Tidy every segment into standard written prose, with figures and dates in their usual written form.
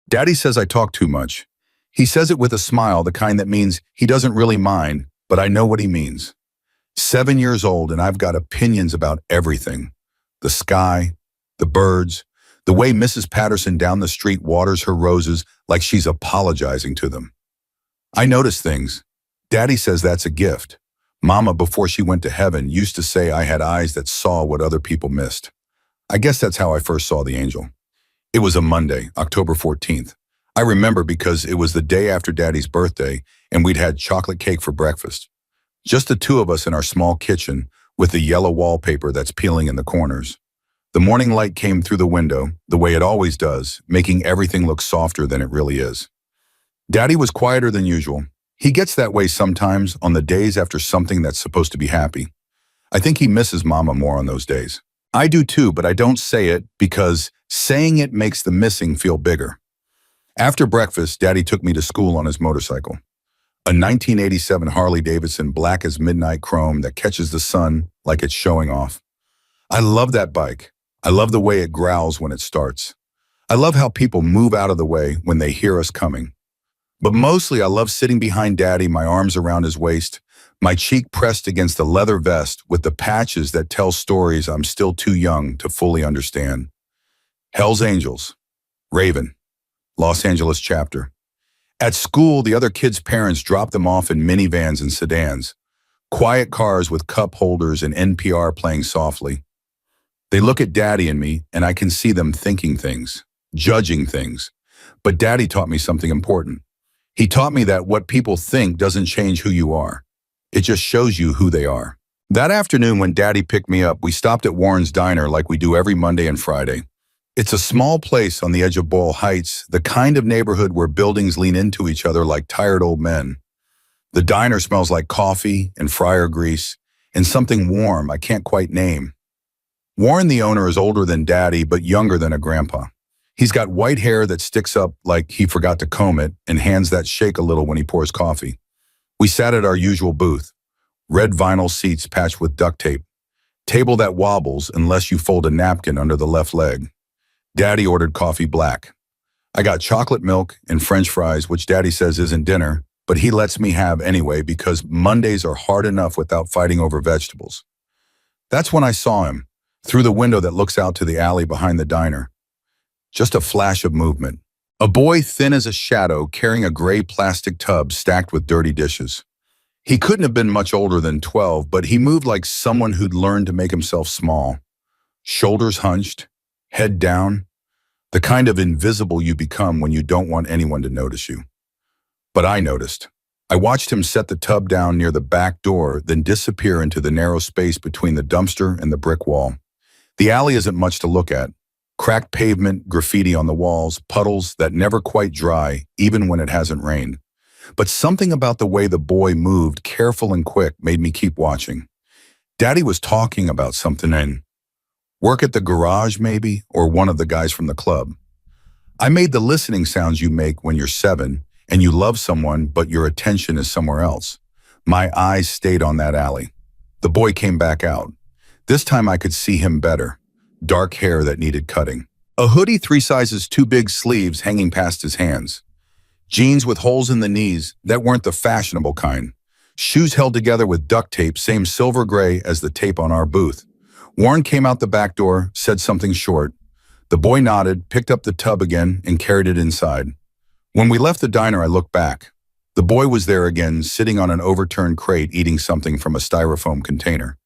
Daddy says I talk too much. He says it with a smile, the kind that means he doesn't really mind, but I know what he means. 7 years old and I've got opinions about everything. The sky, the birds, the way Mrs. Patterson down the street waters her roses like she's apologizing to them. I notice things. Daddy says that's a gift. Mama, before she went to heaven, used to say I had eyes that saw what other people missed. I guess that's how I first saw the angel. It was a Monday, October 14th. I remember because it was the day after Daddy's birthday and we'd had chocolate cake for breakfast. Just the two of us in our small kitchen with the yellow wallpaper that's peeling in the corners. The morning light came through the window, the way it always does, making everything look softer than it really is. Daddy was quieter than usual. He gets that way sometimes on the days after something that's supposed to be happy. I think he misses Mama more on those days. I do too, but I don't say it because saying it makes the missing feel bigger. After breakfast, Daddy took me to school on his motorcycle. A 1987 Harley-Davidson black as midnight chrome that catches the sun like it's showing off. I love that bike. I love the way it growls when it starts. I love how people move out of the way when they hear us coming. But mostly I love sitting behind Daddy, my arms around his waist, my cheek pressed against the leather vest with the patches that tell stories I'm still too young to fully understand. Hell's Angels, Raven, Los Angeles chapter. At school, the other kids' parents drop them off in minivans and sedans, quiet cars with cup holders and NPR playing softly. They look at Daddy and me, and I can see them thinking things, judging things. But Daddy taught me something important. He taught me that what people think doesn't change who you are. It just shows you who they are. That afternoon when Daddy picked me up, we stopped at Warren's Diner like we do every Monday and Friday. It's a small place on the edge of Boyle Heights, the kind of neighborhood where buildings lean into each other like tired old men. The diner smells like coffee and fryer grease and something warm I can't quite name. Warren, the owner, is older than Daddy, but younger than a grandpa. He's got white hair that sticks up like he forgot to comb it and hands that shake a little when he pours coffee. We sat at our usual booth, red vinyl seats patched with duct tape, table that wobbles unless you fold a napkin under the left leg. Daddy ordered coffee black. I got chocolate milk and French fries, which Daddy says isn't dinner, but he lets me have anyway because Mondays are hard enough without fighting over vegetables. That's when I saw him, through the window that looks out to the alley behind the diner. Just a flash of movement. A boy thin as a shadow carrying a gray plastic tub stacked with dirty dishes. He couldn't have been much older than 12, but he moved like someone who'd learned to make himself small. Shoulders hunched, head down, the kind of invisible you become when you don't want anyone to notice you. But I noticed. I watched him set the tub down near the back door, then disappear into the narrow space between the dumpster and the brick wall. The alley isn't much to look at. Cracked pavement, graffiti on the walls, puddles that never quite dry, even when it hasn't rained. But something about the way the boy moved, careful and quick, made me keep watching. Daddy was talking about something in work at the garage, maybe, or one of the guys from the club. I made the listening sounds you make when you're 7 and you love someone, but your attention is somewhere else. My eyes stayed on that alley. The boy came back out. This time I could see him better. Dark hair that needed cutting. A hoodie 3 sizes too big, sleeves hanging past his hands. Jeans with holes in the knees that weren't the fashionable kind. Shoes held together with duct tape, same silver gray as the tape on our booth. Warren came out the back door, said something short. The boy nodded, picked up the tub again, and carried it inside. When we left the diner, I looked back. The boy was there again, sitting on an overturned crate, eating something from a styrofoam container.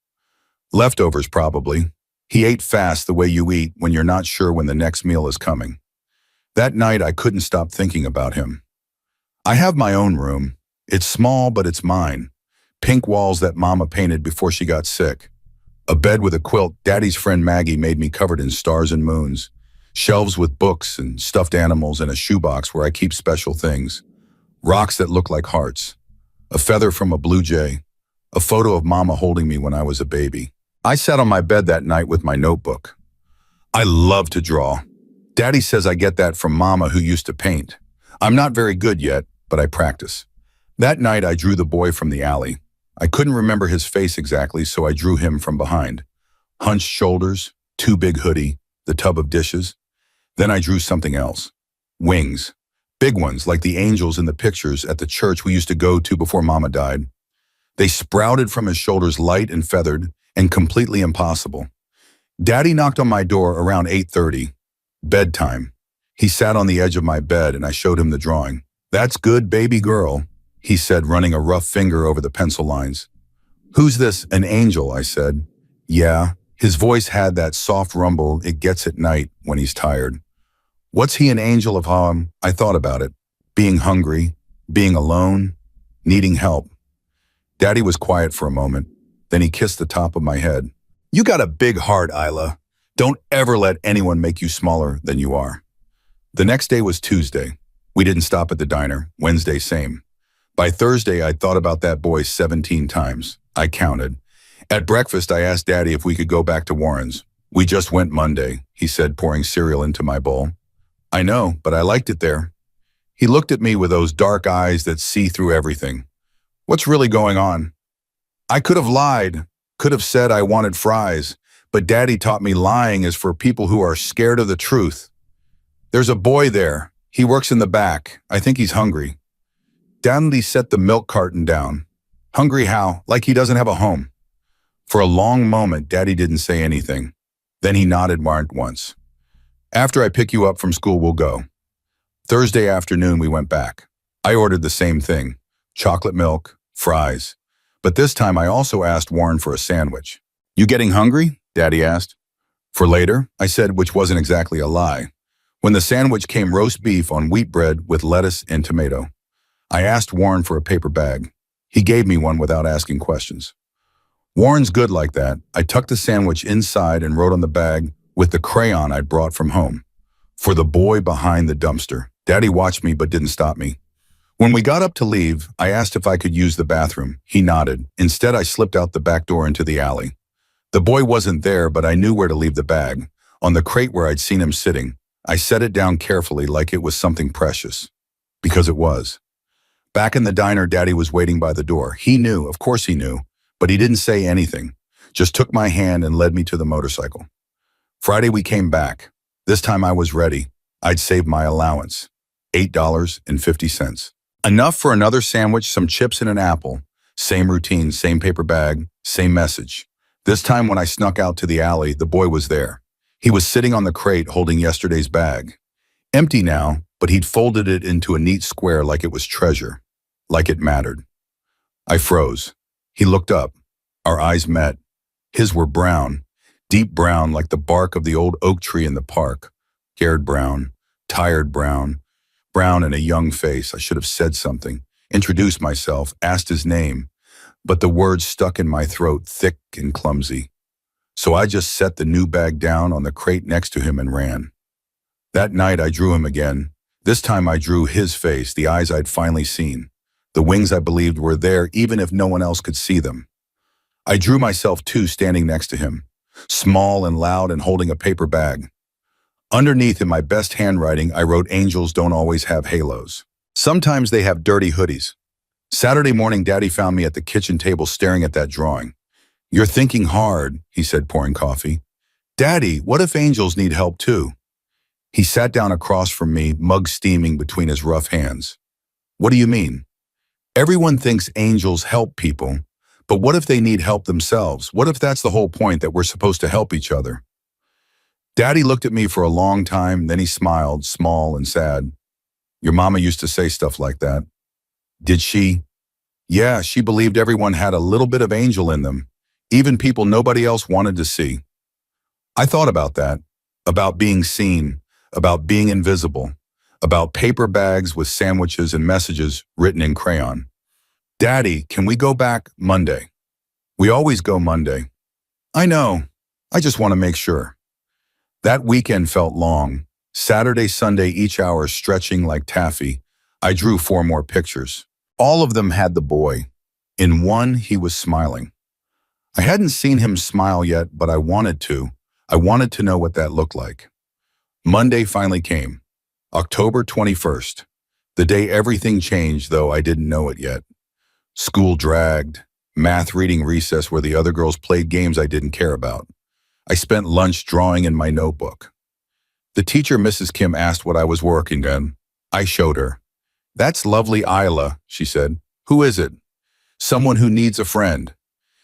Leftovers, probably. He ate fast the way you eat when you're not sure when the next meal is coming. That night, I couldn't stop thinking about him. I have my own room. It's small, but it's mine. Pink walls that Mama painted before she got sick. A bed with a quilt Daddy's friend Maggie made me covered in stars and moons. Shelves with books and stuffed animals and a shoebox where I keep special things. Rocks that look like hearts. A feather from a blue jay. A photo of Mama holding me when I was a baby. I sat on my bed that night with my notebook. I love to draw. Daddy says I get that from Mama, who used to paint. I'm not very good yet, but I practice. That night I drew the boy from the alley. I couldn't remember his face exactly, so I drew him from behind. Hunched shoulders, too big hoodie, the tub of dishes. Then I drew something else. Wings. Big ones, like the angels in the pictures at the church we used to go to before Mama died. They sprouted from his shoulders, light and feathered, and completely impossible. Daddy knocked on my door around 8:30. Bedtime. He sat on the edge of my bed and I showed him the drawing. "That's good, baby girl," he said, running a rough finger over the pencil lines. "Who's this, an angel?" I said. "Yeah." His voice had that soft rumble it gets at night when he's tired. What's he an angel of harm? I thought about it. Being hungry, being alone, needing help. Daddy was quiet for a moment. Then he kissed the top of my head. "You got a big heart, Isla. Don't ever let anyone make you smaller than you are." The next day was Tuesday. We didn't stop at the diner. Wednesday, same. By Thursday, I'd thought about that boy 17 times. I counted. At breakfast, I asked Daddy if we could go back to Warren's. "We just went Monday," he said, pouring cereal into my bowl. "I know, but I liked it there." He looked at me with those dark eyes that see through everything. "What's really going on?" I could have lied, could have said I wanted fries, but Daddy taught me lying is for people who are scared of the truth. "There's a boy there. He works in the back. I think he's hungry." Daddy set the milk carton down. "Hungry how? Like he doesn't have a home." For a long moment, Daddy didn't say anything. Then he nodded once. "After I pick you up from school, we'll go." Thursday afternoon, we went back. I ordered the same thing, chocolate milk, fries. But this time I also asked Warren for a sandwich. "You getting hungry?" Daddy asked. "For later," I said, which wasn't exactly a lie. When the sandwich came roast beef on wheat bread with lettuce and tomato. I asked Warren for a paper bag. He gave me one without asking questions. Warren's good like that. I tucked the sandwich inside and wrote on the bag with the crayon I'd brought from home. "For the boy behind the dumpster." Daddy watched me but didn't stop me. When we got up to leave, I asked if I could use the bathroom. He nodded. Instead, I slipped out the back door into the alley. The boy wasn't there, but I knew where to leave the bag. On the crate where I'd seen him sitting, I set it down carefully like it was something precious. Because it was. Back in the diner, Daddy was waiting by the door. He knew, of course he knew, but he didn't say anything. Just took my hand and led me to the motorcycle. Friday we came back. This time I was ready. I'd saved my allowance. $8.50. Enough for another sandwich, some chips and an apple. Same routine, same paper bag, same message. This time when I snuck out to the alley, the boy was there. He was sitting on the crate holding yesterday's bag. Empty now, but he'd folded it into a neat square like it was treasure. Like it mattered. I froze. He looked up. Our eyes met. His were brown. Deep brown like the bark of the old oak tree in the park. Scared brown. Tired brown. Brown in a young face. I should have said something. Introduced myself. Asked his name. But the words stuck in my throat, thick and clumsy. So I just set the new bag down on the crate next to him and ran. That night I drew him again. This time I drew his face, the eyes I'd finally seen. The wings I believed were there even if no one else could see them. I drew myself too, standing next to him. Small and loud and holding a paper bag. Underneath in my best handwriting, I wrote angels don't always have halos. Sometimes they have dirty hoodies. Saturday morning, Daddy found me at the kitchen table staring at that drawing. "You're thinking hard," he said, pouring coffee. "Daddy, what if angels need help too?" He sat down across from me, mug steaming between his rough hands. "What do you mean?" "Everyone thinks angels help people, but what if they need help themselves? What if that's the whole point, that we're supposed to help each other?" Daddy looked at me for a long time, then he smiled, small and sad. "Your mama used to say stuff like that." "Did she?" "Yeah, she believed everyone had a little bit of angel in them, even people nobody else wanted to see." I thought about that, about being seen, about being invisible, about paper bags with sandwiches and messages written in crayon. "Daddy, can we go back Monday?" "We always go Monday." "I know. I just want to make sure." That weekend felt long. Saturday, Sunday, each hour stretching like taffy. I drew 4 more pictures. All of them had the boy. In one, he was smiling. I hadn't seen him smile yet, but I wanted to. I wanted to know what that looked like. Monday finally came. October 21st. The day everything changed, though I didn't know it yet. School dragged. Math reading recess where the other girls played games I didn't care about. I spent lunch drawing in my notebook. The teacher, Mrs. Kim, asked what I was working on. I showed her. That's lovely, Isla, she said. Who is it? Someone who needs a friend.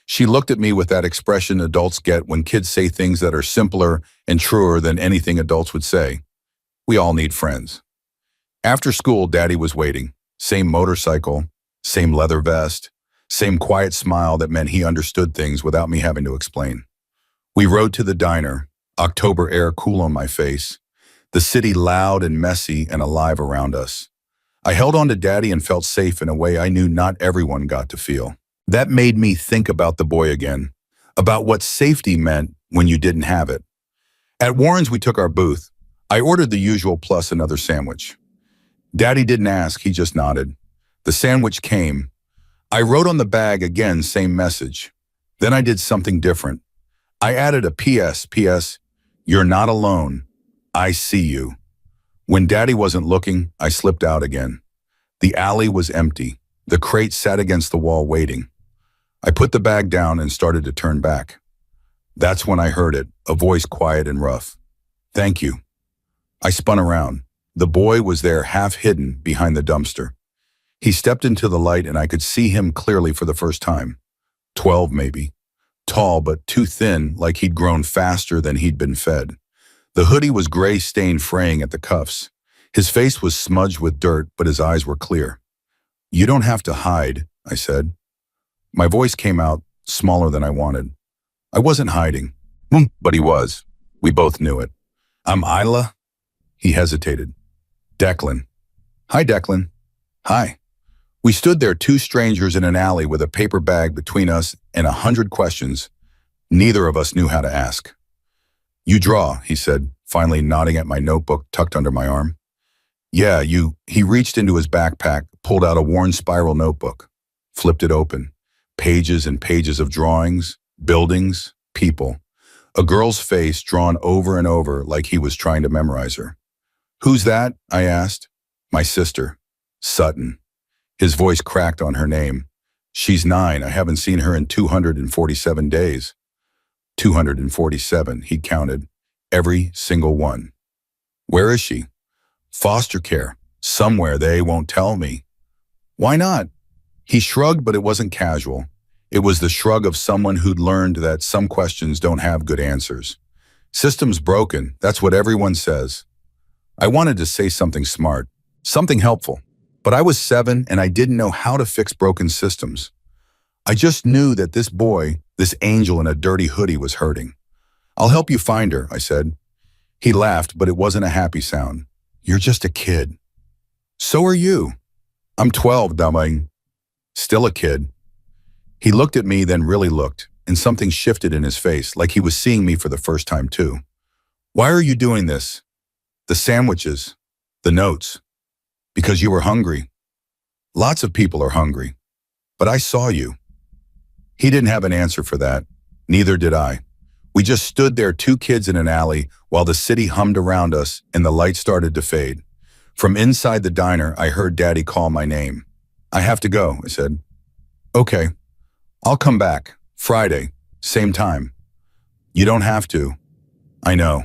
She looked at me with that expression adults get when kids say things that are simpler and truer than anything adults would say. We all need friends. After school, Daddy was waiting. Same motorcycle, same leather vest, same quiet smile that meant he understood things without me having to explain. We rode to the diner, October air cool on my face, the city loud and messy and alive around us. I held on to Daddy and felt safe in a way I knew not everyone got to feel. That made me think about the boy again, about what safety meant when you didn't have it. At Warren's, we took our booth. I ordered the usual plus another sandwich. Daddy didn't ask, he just nodded. The sandwich came. I wrote on the bag again, same message. Then I did something different. I added a PS, you're not alone. I see you. When Daddy wasn't looking, I slipped out again. The alley was empty. The crate sat against the wall waiting. I put the bag down and started to turn back. That's when I heard it, a voice quiet and rough. Thank you. I spun around. The boy was there half hidden behind the dumpster. He stepped into the light and I could see him clearly for the first time. 12 maybe. Tall but too thin, like he'd grown faster than he'd been fed. The hoodie was gray-stained, fraying at the cuffs. His face was smudged with dirt, but his eyes were clear. You don't have to hide, I said. My voice came out, smaller than I wanted. I wasn't hiding, but he was. We both knew it. I'm Isla? He hesitated. Declan. Hi, Declan. Hi. We stood there, two strangers in an alley with a paper bag between us and 100 questions. Neither of us knew how to ask. You draw, he said, finally nodding at my notebook tucked under my arm. Yeah, you. He reached into his backpack, pulled out a worn spiral notebook, flipped it open. Pages and pages of drawings, buildings, people. A girl's face drawn over and over like he was trying to memorize her. Who's that? I asked. My sister, Sutton. His voice cracked on her name. She's 9. I haven't seen her in 247 days. 247, he'd counted. Every single one. Where is she? Foster care. Somewhere they won't tell me. Why not? He shrugged, but it wasn't casual. It was the shrug of someone who'd learned that some questions don't have good answers. System's broken, that's what everyone says. I wanted to say something smart, something helpful, but I was 7 and I didn't know how to fix broken systems. I just knew that this boy, this angel in a dirty hoodie, was hurting. I'll help you find her, I said. He laughed, but it wasn't a happy sound. You're just a kid. So are you. I'm 12, darling. Still a kid. He looked at me, then really looked, and something shifted in his face, like he was seeing me for the first time too. Why are you doing this? The sandwiches, the notes. Because you were hungry. Lots of people are hungry. But I saw you. He didn't have an answer for that. Neither did I. We just stood there, two kids in an alley, while the city hummed around us and the light started to fade. From inside the diner, I heard Daddy call my name. I have to go, I said. Okay. I'll come back. Friday. Same time. You don't have to. I know.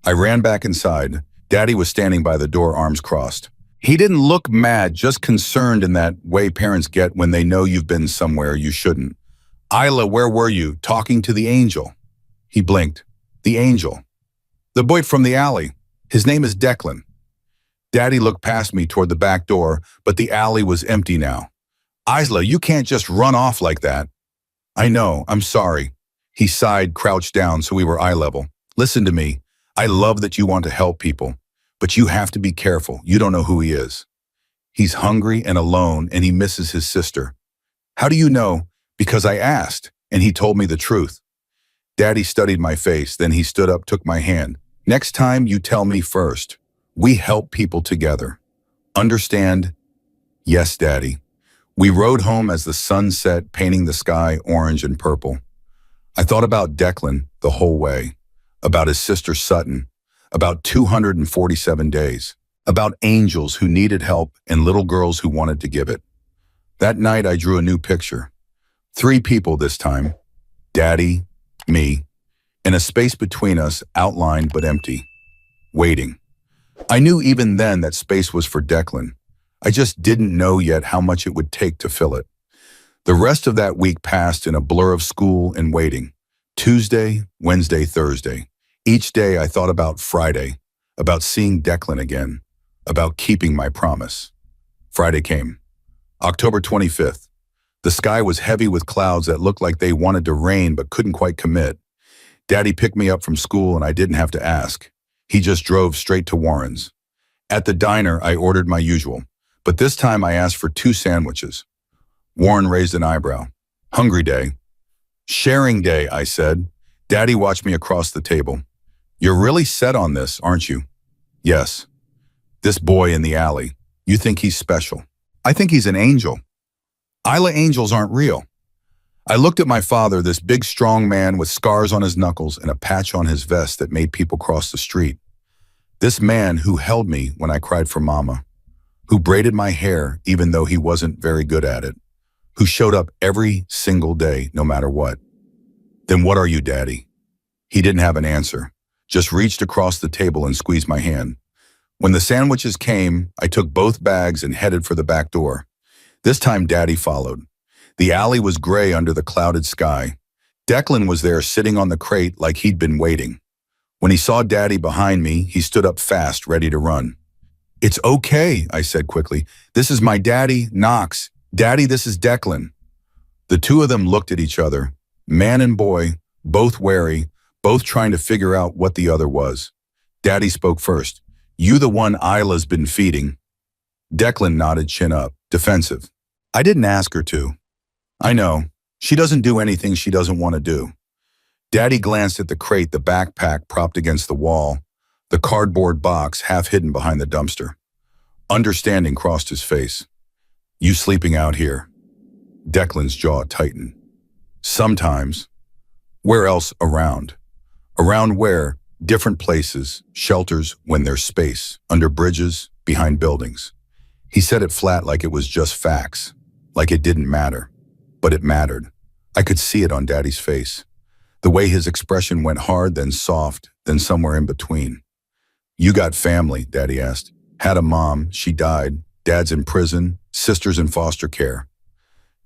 I ran back inside. Daddy was standing by the door, arms crossed. He didn't look mad, just concerned in that way parents get when they know you've been somewhere you shouldn't. Isla, where were you? Talking to the angel. He blinked. The angel. The boy from the alley. His name is Declan. Daddy looked past me toward the back door, but the alley was empty now. Isla, you can't just run off like that. I know, I'm sorry. He sighed, crouched down so we were eye level. Listen to me. I love that you want to help people, but you have to be careful. You don't know who he is. He's hungry and alone, and he misses his sister. How do you know? Because I asked, and he told me the truth. Daddy studied my face, then he stood up, took my hand. Next time, you tell me first. We help people together. Understand? Yes, Daddy. We rode home as the sun set, painting the sky orange and purple. I thought about Declan the whole way, about his sister Sutton, about 247 days, about angels who needed help and little girls who wanted to give it. That night, I drew a new picture. 3 people this time, Daddy, me, and a space between us, outlined but empty. waiting. I knew even then that space was for Declan. I just didn't know yet how much it would take to fill it. The rest of that week passed in a blur of school and waiting. Tuesday, Wednesday, Thursday. Each day I thought about Friday, about seeing Declan again, about keeping my promise. Friday came. October 25th. The sky was heavy with clouds that looked like they wanted to rain but couldn't quite commit. Daddy picked me up from school and I didn't have to ask. He just drove straight to Warren's. At the diner, I ordered my usual, but this time I asked for 2 sandwiches. Warren raised an eyebrow. Hungry day. Sharing day, I said. Daddy watched me across the table. You're really set on this, aren't you? Yes. This boy in the alley. You think he's special. I think he's an angel. Isla angels aren't real. I looked at my father, this big, strong man with scars on his knuckles and a patch on his vest that made people cross the street. This man who held me when I cried for mama, who braided my hair even though he wasn't very good at it, who showed up every single day no matter what. Then what are you, Daddy? He didn't have an answer, just reached across the table and squeezed my hand. When the sandwiches came, I took both bags and headed for the back door. This time Daddy followed. The alley was gray under the clouded sky. Declan was there sitting on the crate like he'd been waiting. When he saw Daddy behind me, he stood up fast, ready to run. It's okay, I said quickly. This is my daddy, Knox. Daddy, this is Declan. The two of them looked at each other, man and boy, both wary, both trying to figure out what the other was. Daddy spoke first. You the one Isla's been feeding. Declan nodded, chin up, defensive. I didn't ask her to. I know. She doesn't do anything she doesn't want to do. Daddy glanced at the crate, the backpack propped against the wall, the cardboard box half hidden behind the dumpster. Understanding crossed his face. You sleeping out here? Declan's jaw tightened. Sometimes. Where else around? Around where? Different places, shelters when there's space, under bridges, behind buildings. He said it flat like it was just facts, like it didn't matter. But it mattered. I could see it on Daddy's face. The way his expression went hard, then soft, then somewhere in between. You got family, Daddy asked. Had a mom, she died. Dad's in prison, sisters in foster care.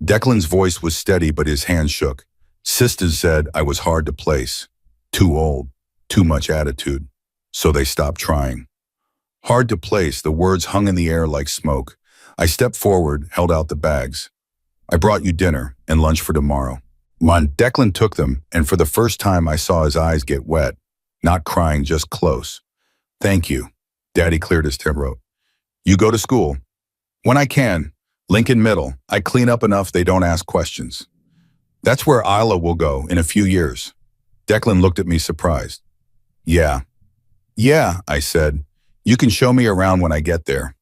Declan's voice was steady, but his hands shook. Sisters said I was hard to place. Too old, too much attitude. So they stopped trying. Hard to place, the words hung in the air like smoke. I stepped forward, held out the bags. I brought you dinner and lunch for tomorrow. Declan took them, and for the first time I saw his eyes get wet. Not crying, just close. Thank you. Daddy cleared his throat. You go to school? When I can. Lincoln Middle. I clean up enough they don't ask questions. That's where Isla will go in a few years. Declan looked at me surprised. Yeah. Yeah, I said. You can show me around when I get there.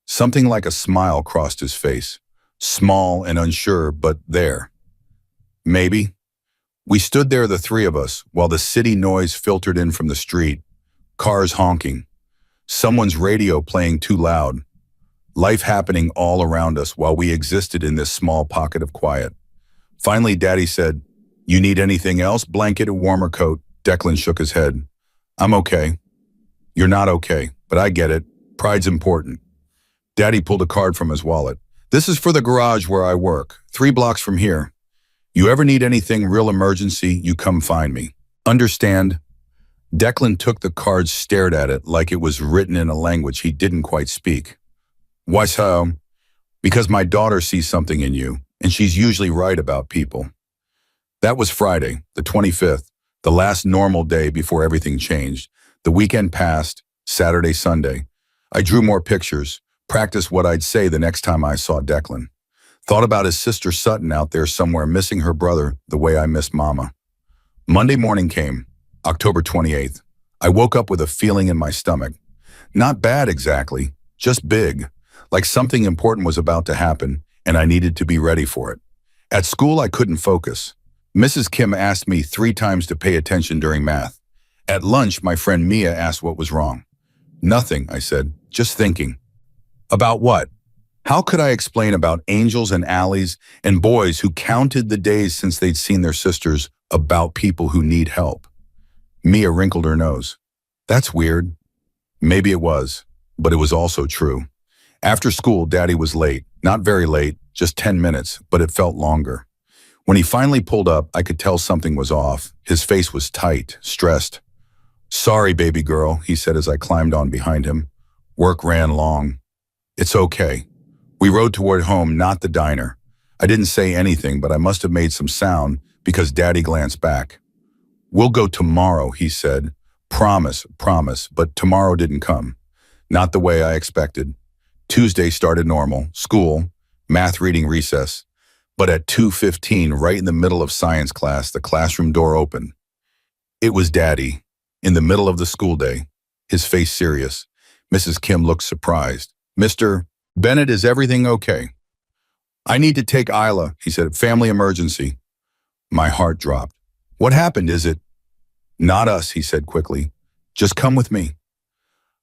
Something like a smile crossed his face. Small and unsure, but there. Maybe. We stood there, the three of us, while the city noise filtered in from the street. Cars honking. Someone's radio playing too loud. Life happening all around us while we existed in this small pocket of quiet. Finally, Daddy said, You need anything else? Blanket, a warmer coat. Declan shook his head. I'm okay. You're not okay, but I get it. Pride's important. Daddy pulled a card from his wallet. This is for the garage where I work, 3 blocks from here. You ever need anything real emergency, you come find me. Understand? Declan took the card, stared at it like it was written in a language he didn't quite speak. Why so? Because my daughter sees something in you, and she's usually right about people. That was Friday, the 25th, the last normal day before everything changed. The weekend passed, Saturday, Sunday. I drew more pictures, practiced what I'd say the next time I saw Declan. Thought about his sister Sutton out there somewhere missing her brother the way I missed Mama. Monday morning came, October 28th. I woke up with a feeling in my stomach. Not bad exactly, just big, like something important was about to happen and I needed to be ready for it. At school, I couldn't focus. Mrs. Kim asked me 3 times to pay attention during math. At lunch, my friend Mia asked what was wrong. Nothing, I said, just thinking. About what? How could I explain about angels and alleys and boys who counted the days since they'd seen their sisters about people who need help? Mia wrinkled her nose. That's weird. Maybe it was, but it was also true. After school, Daddy was late. Not very late, just 10 minutes, but it felt longer. When he finally pulled up, I could tell something was off. His face was tight, stressed. "Sorry, baby girl," he said as I climbed on behind him. "Work ran long." "It's okay." We rode toward home, not the diner. I didn't say anything, but I must have made some sound because Daddy glanced back. "We'll go tomorrow," he said. Promise, promise, but tomorrow didn't come. Not the way I expected. Tuesday started normal, school, math reading recess. But at 2:15, right in the middle of science class, the classroom door opened. It was Daddy, in the middle of the school day, his face serious. Mrs. Kim looked surprised. "Mr. Bennett, is everything okay?" "I need to take Isla," he said. "Family emergency." My heart dropped. "What happened, is it?" "Not us," he said quickly. "Just come with me."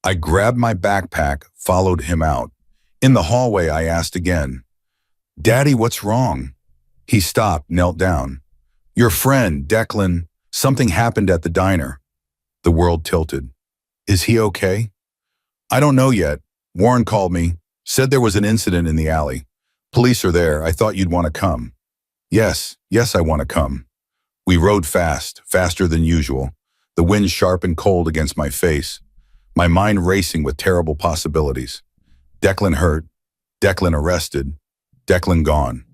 I grabbed my backpack, followed him out. In the hallway, I asked again, "Daddy, what's wrong?" He stopped, knelt down. "Your friend, Declan, something happened at the diner." The world tilted. "Is he okay?" "I don't know yet. Warren called me, said there was an incident in the alley. Police are there. I thought you'd want to come." Yes, I want to come." We rode fast, faster than usual. The wind sharp and cold against my face. My mind racing with terrible possibilities. Declan hurt. Declan arrested. Declan gone.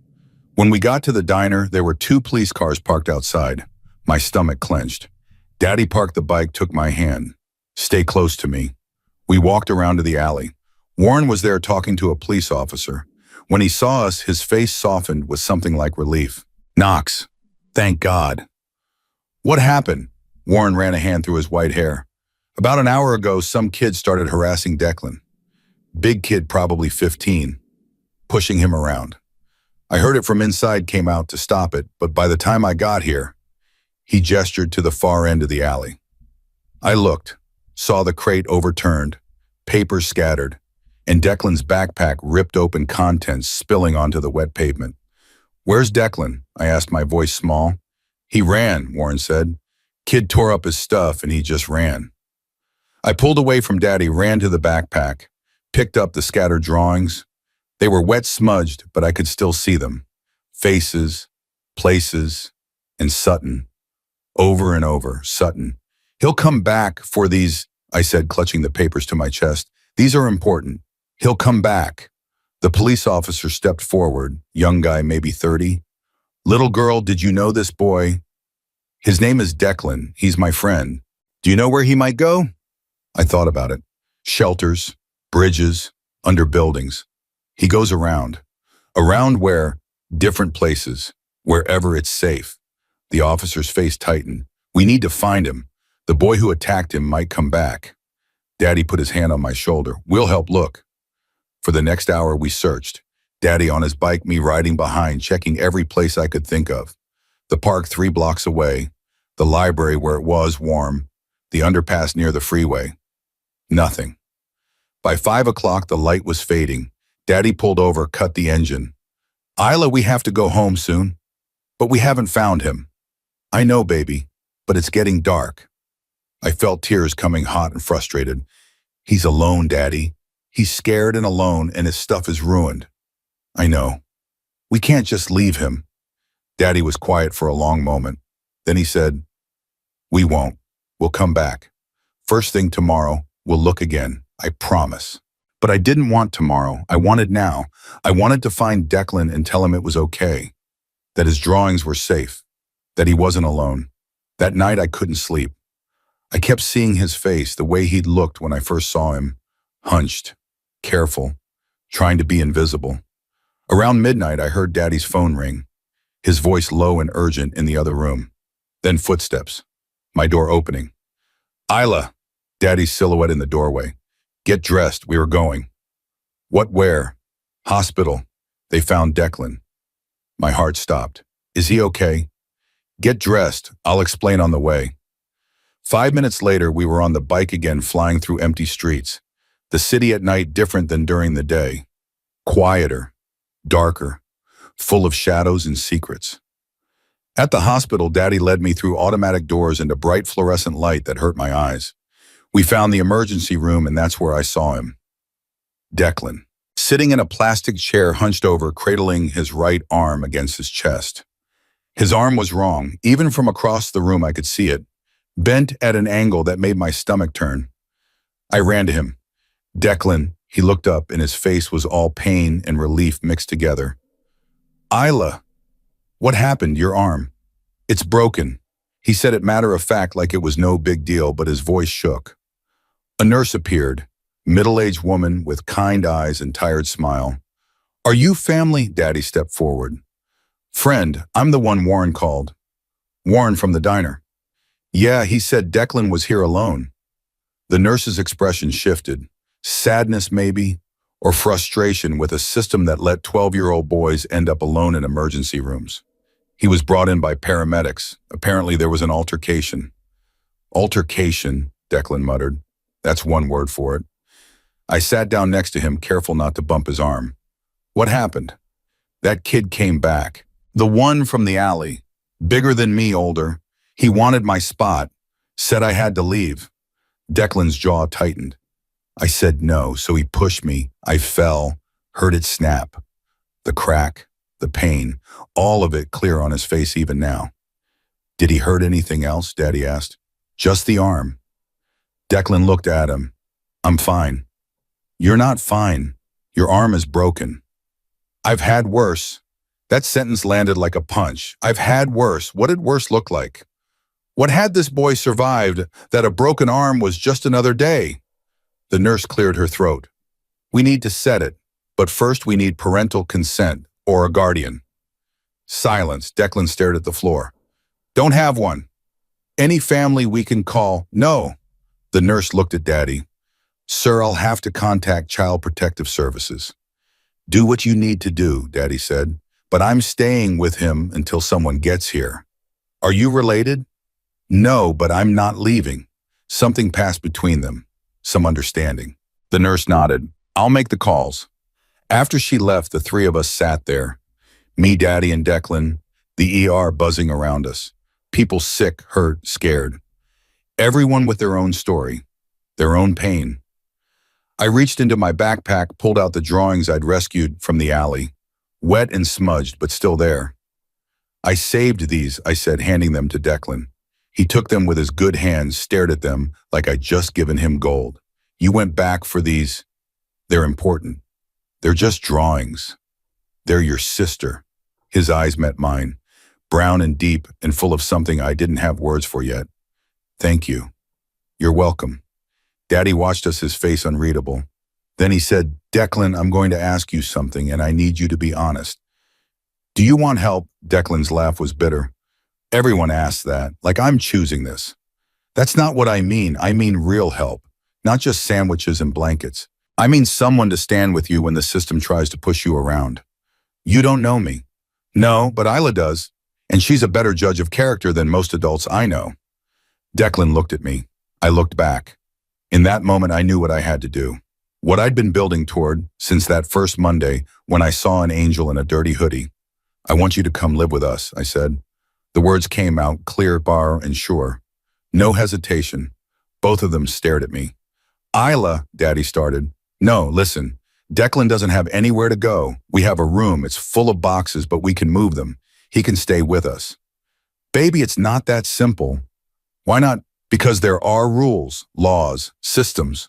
When we got to the diner, there were 2 police cars parked outside. My stomach clenched. Daddy parked the bike, took my hand. "Stay close to me." We walked around to the alley. Warren was there talking to a police officer. When he saw us, his face softened with something like relief. "Knox. Thank God." "What happened?" Warren ran a hand through his white hair. "About an hour ago, some kid started harassing Declan. Big kid, probably 15, pushing him around. I heard it from inside, came out to stop it, but by the time I got here," he gestured to the far end of the alley. I looked, saw the crate overturned, papers scattered, and Declan's backpack ripped open, contents spilling onto the wet pavement. "Where's Declan?" I asked, my voice small. "He ran," Warren said. "Kid tore up his stuff and he just ran." I pulled away from Daddy, ran to the backpack, picked up the scattered drawings. They were wet, smudged, but I could still see them. Faces, places, and Sutton. Over and over, Sutton. "He'll come back for these," I said, clutching the papers to my chest. "These are important. He'll come back." The police officer stepped forward, young guy, maybe 30. "Little girl, did you know this boy? His name is Declan. He's my friend. Do you know where he might go?" I thought about it. Shelters, bridges, under buildings. He goes around. Around where? Different places. Wherever it's safe. The officer's face tightened. "We need to find him. The boy who attacked him might come back." Daddy put his hand on my shoulder. "We'll help look." For the next hour, we searched. Daddy on his bike, me riding behind, checking every place I could think of. The park 3 blocks away. The library where it was warm. The underpass near the freeway. Nothing. By 5 o'clock, the light was fading. Daddy pulled over, cut the engine. "Isla, we have to go home soon." "But we haven't found him." "I know, baby, but it's getting dark." I felt tears coming, hot and frustrated. "He's alone, Daddy. He's scared and alone, and his stuff is ruined." "I know. We can't just leave him." Daddy was quiet for a long moment. Then he said, "We won't. We'll come back. First thing tomorrow, we'll look again. I promise." But I didn't want tomorrow. I wanted now. I wanted to find Declan and tell him it was okay, that his drawings were safe, that he wasn't alone. That night I couldn't sleep. I kept seeing his face, the way he'd looked when I first saw him, hunched, careful, trying to be invisible. Around midnight, I heard Daddy's phone ring, his voice low and urgent in the other room. Then footsteps, my door opening. "Isla," Daddy's silhouette in the doorway. "Get dressed, we were going." "What, where?" "Hospital. They found Declan." My heart stopped. "Is he okay?" "Get dressed, I'll explain on the way." 5 minutes later, we were on the bike again, flying through empty streets. The city at night different than during the day. Quieter, darker, full of shadows and secrets. At the hospital, Daddy led me through automatic doors into bright fluorescent light that hurt my eyes. We found the emergency room, and that's where I saw him. Declan, sitting in a plastic chair hunched over, cradling his right arm against his chest. His arm was wrong. Even from across the room I could see it, bent at an angle that made my stomach turn. I ran to him. Declan, he looked up and his face was all pain and relief mixed together. Isla, what happened? Your arm? It's broken. He said it matter of fact like it was no big deal, but his voice shook. A nurse appeared, middle-aged woman with kind eyes and tired smile. Are you family? Daddy stepped forward. Friend, I'm the one Warren called. Warren from the diner. Yeah, he said Declan was here alone. The nurse's expression shifted. Sadness maybe, or frustration with a system that let 12-year-old boys end up alone in emergency rooms. He was brought in by paramedics. Apparently there was an altercation. Altercation, Declan muttered. That's one word for it. I sat down next to him, careful not to bump his arm. What happened? That kid came back. The one from the alley. Bigger than me, older. He wanted my spot. Said I had to leave. Declan's jaw tightened. I said no, so he pushed me. I fell, heard it snap. The crack, the pain, all of it clear on his face even now. Did he hurt anything else? Daddy asked. Just the arm. Declan looked at him. I'm fine. You're not fine. Your arm is broken. I've had worse. That sentence landed like a punch. I've had worse. What did worse look like? What had this boy survived that a broken arm was just another day? The nurse cleared her throat. We need to set it, but first we need parental consent or a guardian. Silence. Declan stared at the floor. Don't have one. Any family we can call. No. The nurse looked at Daddy. Sir, I'll have to contact Child Protective Services. Do what you need to do, Daddy said, but I'm staying with him until someone gets here. Are you related? No, but I'm not leaving. Something passed between them. Some understanding. The nurse nodded. I'll make the calls. After she left, the three of us sat there. Me, Daddy, and Declan, the ER buzzing around us. People sick, hurt, scared. Everyone with their own story, their own pain. I reached into my backpack, pulled out the drawings I'd rescued from the alley. Wet and smudged, but still there. I saved these, I said, handing them to Declan. He took them with his good hands, stared at them like I'd just given him gold. You went back for these. They're important. They're just drawings. They're your sister. His eyes met mine, brown and deep and full of something I didn't have words for yet. Thank you. You're welcome. Daddy watched us, his face unreadable. Then he said, Declan, I'm going to ask you something and I need you to be honest. Do you want help? Declan's laugh was bitter. Everyone asks that, like I'm choosing this. That's not what I mean. I mean real help, not just sandwiches and blankets. I mean someone to stand with you when the system tries to push you around. You don't know me. No, but Isla does, and she's a better judge of character than most adults I know. Declan looked at me. I looked back. In that moment, I knew what I had to do. What I'd been building toward since that first Monday when I saw an angel in a dirty hoodie. I want you to come live with us, I said. The words came out clear, bar, and sure. No hesitation. Both of them stared at me. Isla, Daddy started. No, listen. Declan doesn't have anywhere to go. We have a room. It's full of boxes, but we can move them. He can stay with us. Baby, it's not that simple. Why not? Because there are rules, laws, systems.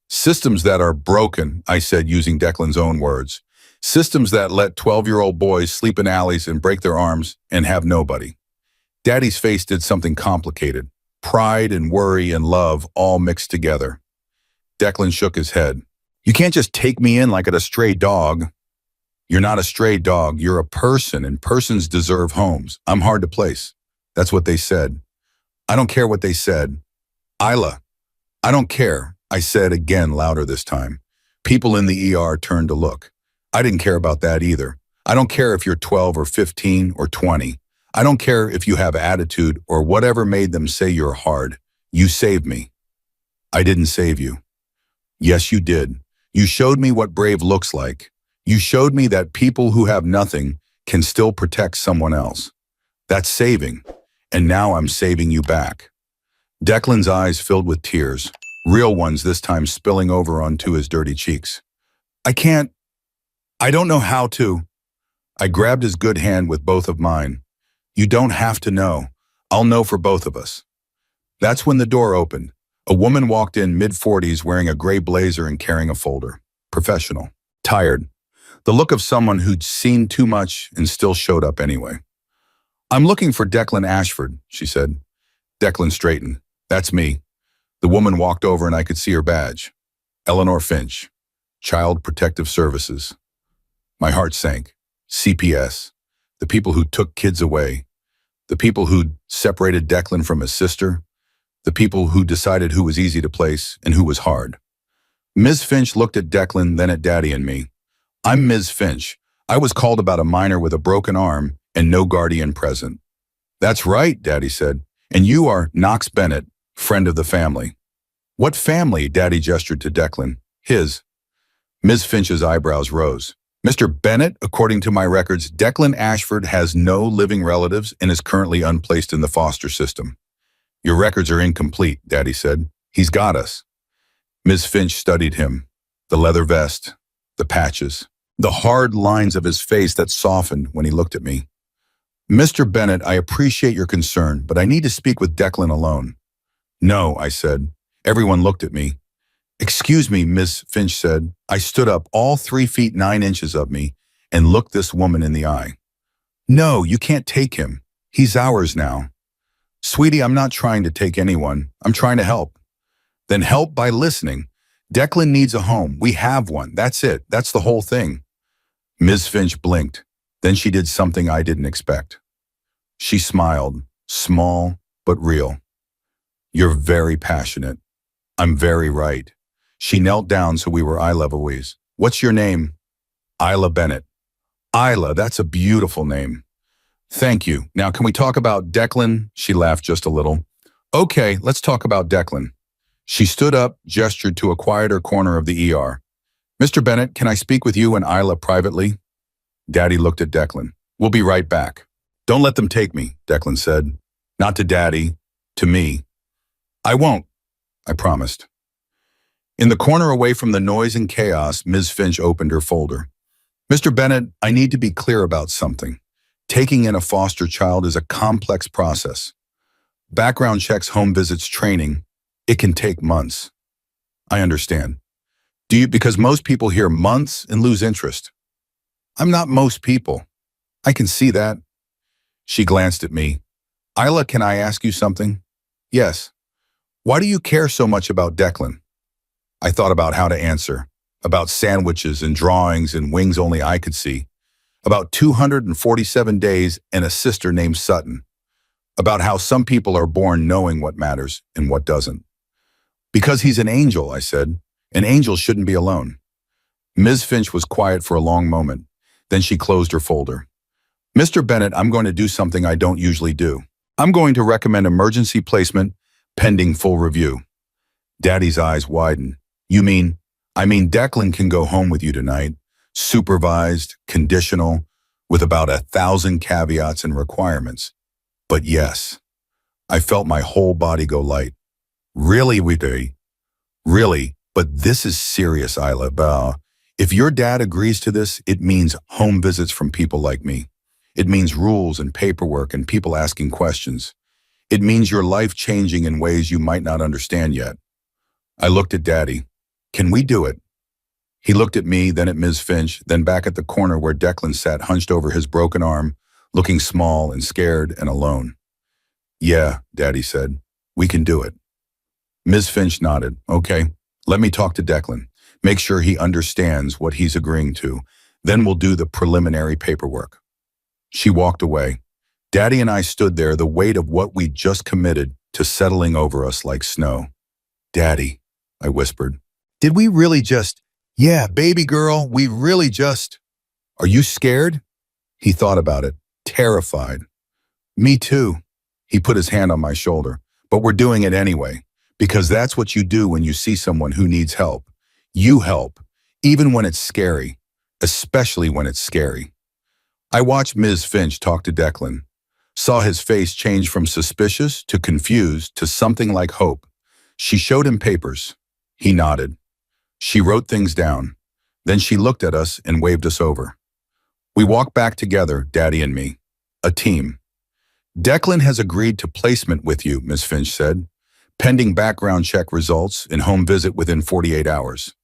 Systems that are broken, I said using Declan's own words. Systems that let 12-year-old boys sleep in alleys and break their arms and have nobody. Daddy's face did something complicated. Pride and worry and love all mixed together. Declan shook his head. You can't just take me in like a stray dog. You're not a stray dog. You're a person, and persons deserve homes. I'm hard to place. That's what they said. I don't care what they said. Isla, I don't care, I said again louder this time. People in the ER turned to look. I didn't care about that either. I don't care if you're 12 or 15 or 20. I don't care if you have attitude or whatever made them say you're hard. You saved me. I didn't save you. Yes, you did. You showed me what brave looks like. You showed me that people who have nothing can still protect someone else. That's saving. And now I'm saving you back. Declan's eyes filled with tears. real ones this time spilling over onto his dirty cheeks. I can't, I don't know how to. I grabbed his good hand with both of mine. You don't have to know. I'll know for both of us. That's when the door opened. A woman walked in mid-40s wearing a gray blazer and carrying a folder. Professional. Tired. The look of someone who'd seen too much and still showed up anyway. I'm looking for Declan Ashford, she said. Declan straightened. That's me. The woman walked over and I could see her badge. Eleanor Finch. Child Protective Services. My heart sank. CPS. The people who took kids away. The people who'd separated Declan from his sister. The people who decided who was easy to place and who was hard. Ms. Finch looked at Declan, then at Daddy and me. I'm Ms. Finch. I was called about a minor with a broken arm and no guardian present. That's right, Daddy said. And you are Knox Bennett, friend of the family. What family? Daddy gestured to Declan. His. Ms. Finch's eyebrows rose. Mr. Bennett, according to my records, Declan Ashford has no living relatives and is currently unplaced in the foster system. Your records are incomplete, Daddy said. He's got us. Ms. Finch studied him. The leather vest, the patches, the hard lines of his face that softened when he looked at me. Mr. Bennett, I appreciate your concern, but I need to speak with Declan alone. No, I said. Everyone looked at me. Excuse me, Ms. Finch said. I stood up, all 3 feet 9 inches of me, and looked this woman in the eye. No, you can't take him. He's ours now. Sweetie, I'm not trying to take anyone. I'm trying to help. Then help by listening. Declan needs a home. We have one. That's it. That's the whole thing. Ms. Finch blinked. Then she did something I didn't expect. She smiled, small but real. You're very passionate. I'm very right. She knelt down so we were eye level. What's your name? Isla Bennett. Isla, that's a beautiful name. Thank you. Now can we talk about Declan? She laughed just a little. Okay, let's talk about Declan. She stood up, gestured to a quieter corner of the ER. Mr. Bennett, can I speak with you and Isla privately? Daddy looked at Declan. We'll be right back. Don't let them take me, Declan said. Not to Daddy, to me. I won't, I promised. In the corner away from the noise and chaos, Ms. Finch opened her folder. Mr. Bennett, I need to be clear about something. Taking in a foster child is a complex process. Background checks, home visits, training, it can take months. I understand. Because most people hear months and lose interest. I'm not most people. I can see that. She glanced at me. Isla, can I ask you something? Yes. Why do you care so much about Declan? I thought about how to answer, about sandwiches and drawings and wings only I could see, about 247 days and a sister named Sutton, about how some people are born knowing what matters and what doesn't. Because he's an angel, I said. An angel shouldn't be alone. Ms. Finch was quiet for a long moment. Then she closed her folder. Mr. Bennett, I'm going to do something I don't usually do. I'm going to recommend emergency placement pending full review. Daddy's eyes widened. I mean Declan can go home with you tonight, supervised, conditional, with about 1,000 caveats and requirements. But yes, I felt my whole body go light. Really, we do. Really, but this is serious, Isla. If your dad agrees to this, it means home visits from people like me. It means rules and paperwork and people asking questions. It means your life changing in ways you might not understand yet. I looked at Daddy. Can we do it? He looked at me, then at Ms. Finch, then back at the corner where Declan sat hunched over his broken arm, looking small and scared and alone. Yeah, Daddy said. We can do it. Ms. Finch nodded. Okay, let me talk to Declan. Make sure he understands what he's agreeing to. Then we'll do the preliminary paperwork. She walked away. Daddy and I stood there, the weight of what we'd just committed to settling over us like snow. Daddy, I whispered. Did we really just... Yeah, baby girl, we really just... Are you scared? He thought about it, terrified. Me too. He put his hand on my shoulder. But we're doing it anyway, because that's what you do when you see someone who needs help. You help, even when it's scary, especially when it's scary. I watched Ms. Finch talk to Declan, saw his face change from suspicious to confused to something like hope. She showed him papers. He nodded. She wrote things down. Then she looked at us and waved us over. We walked back together, Daddy and me. A team. Declan has agreed to placement with you, Miss Finch said, pending background check results and home visit within 48 hours.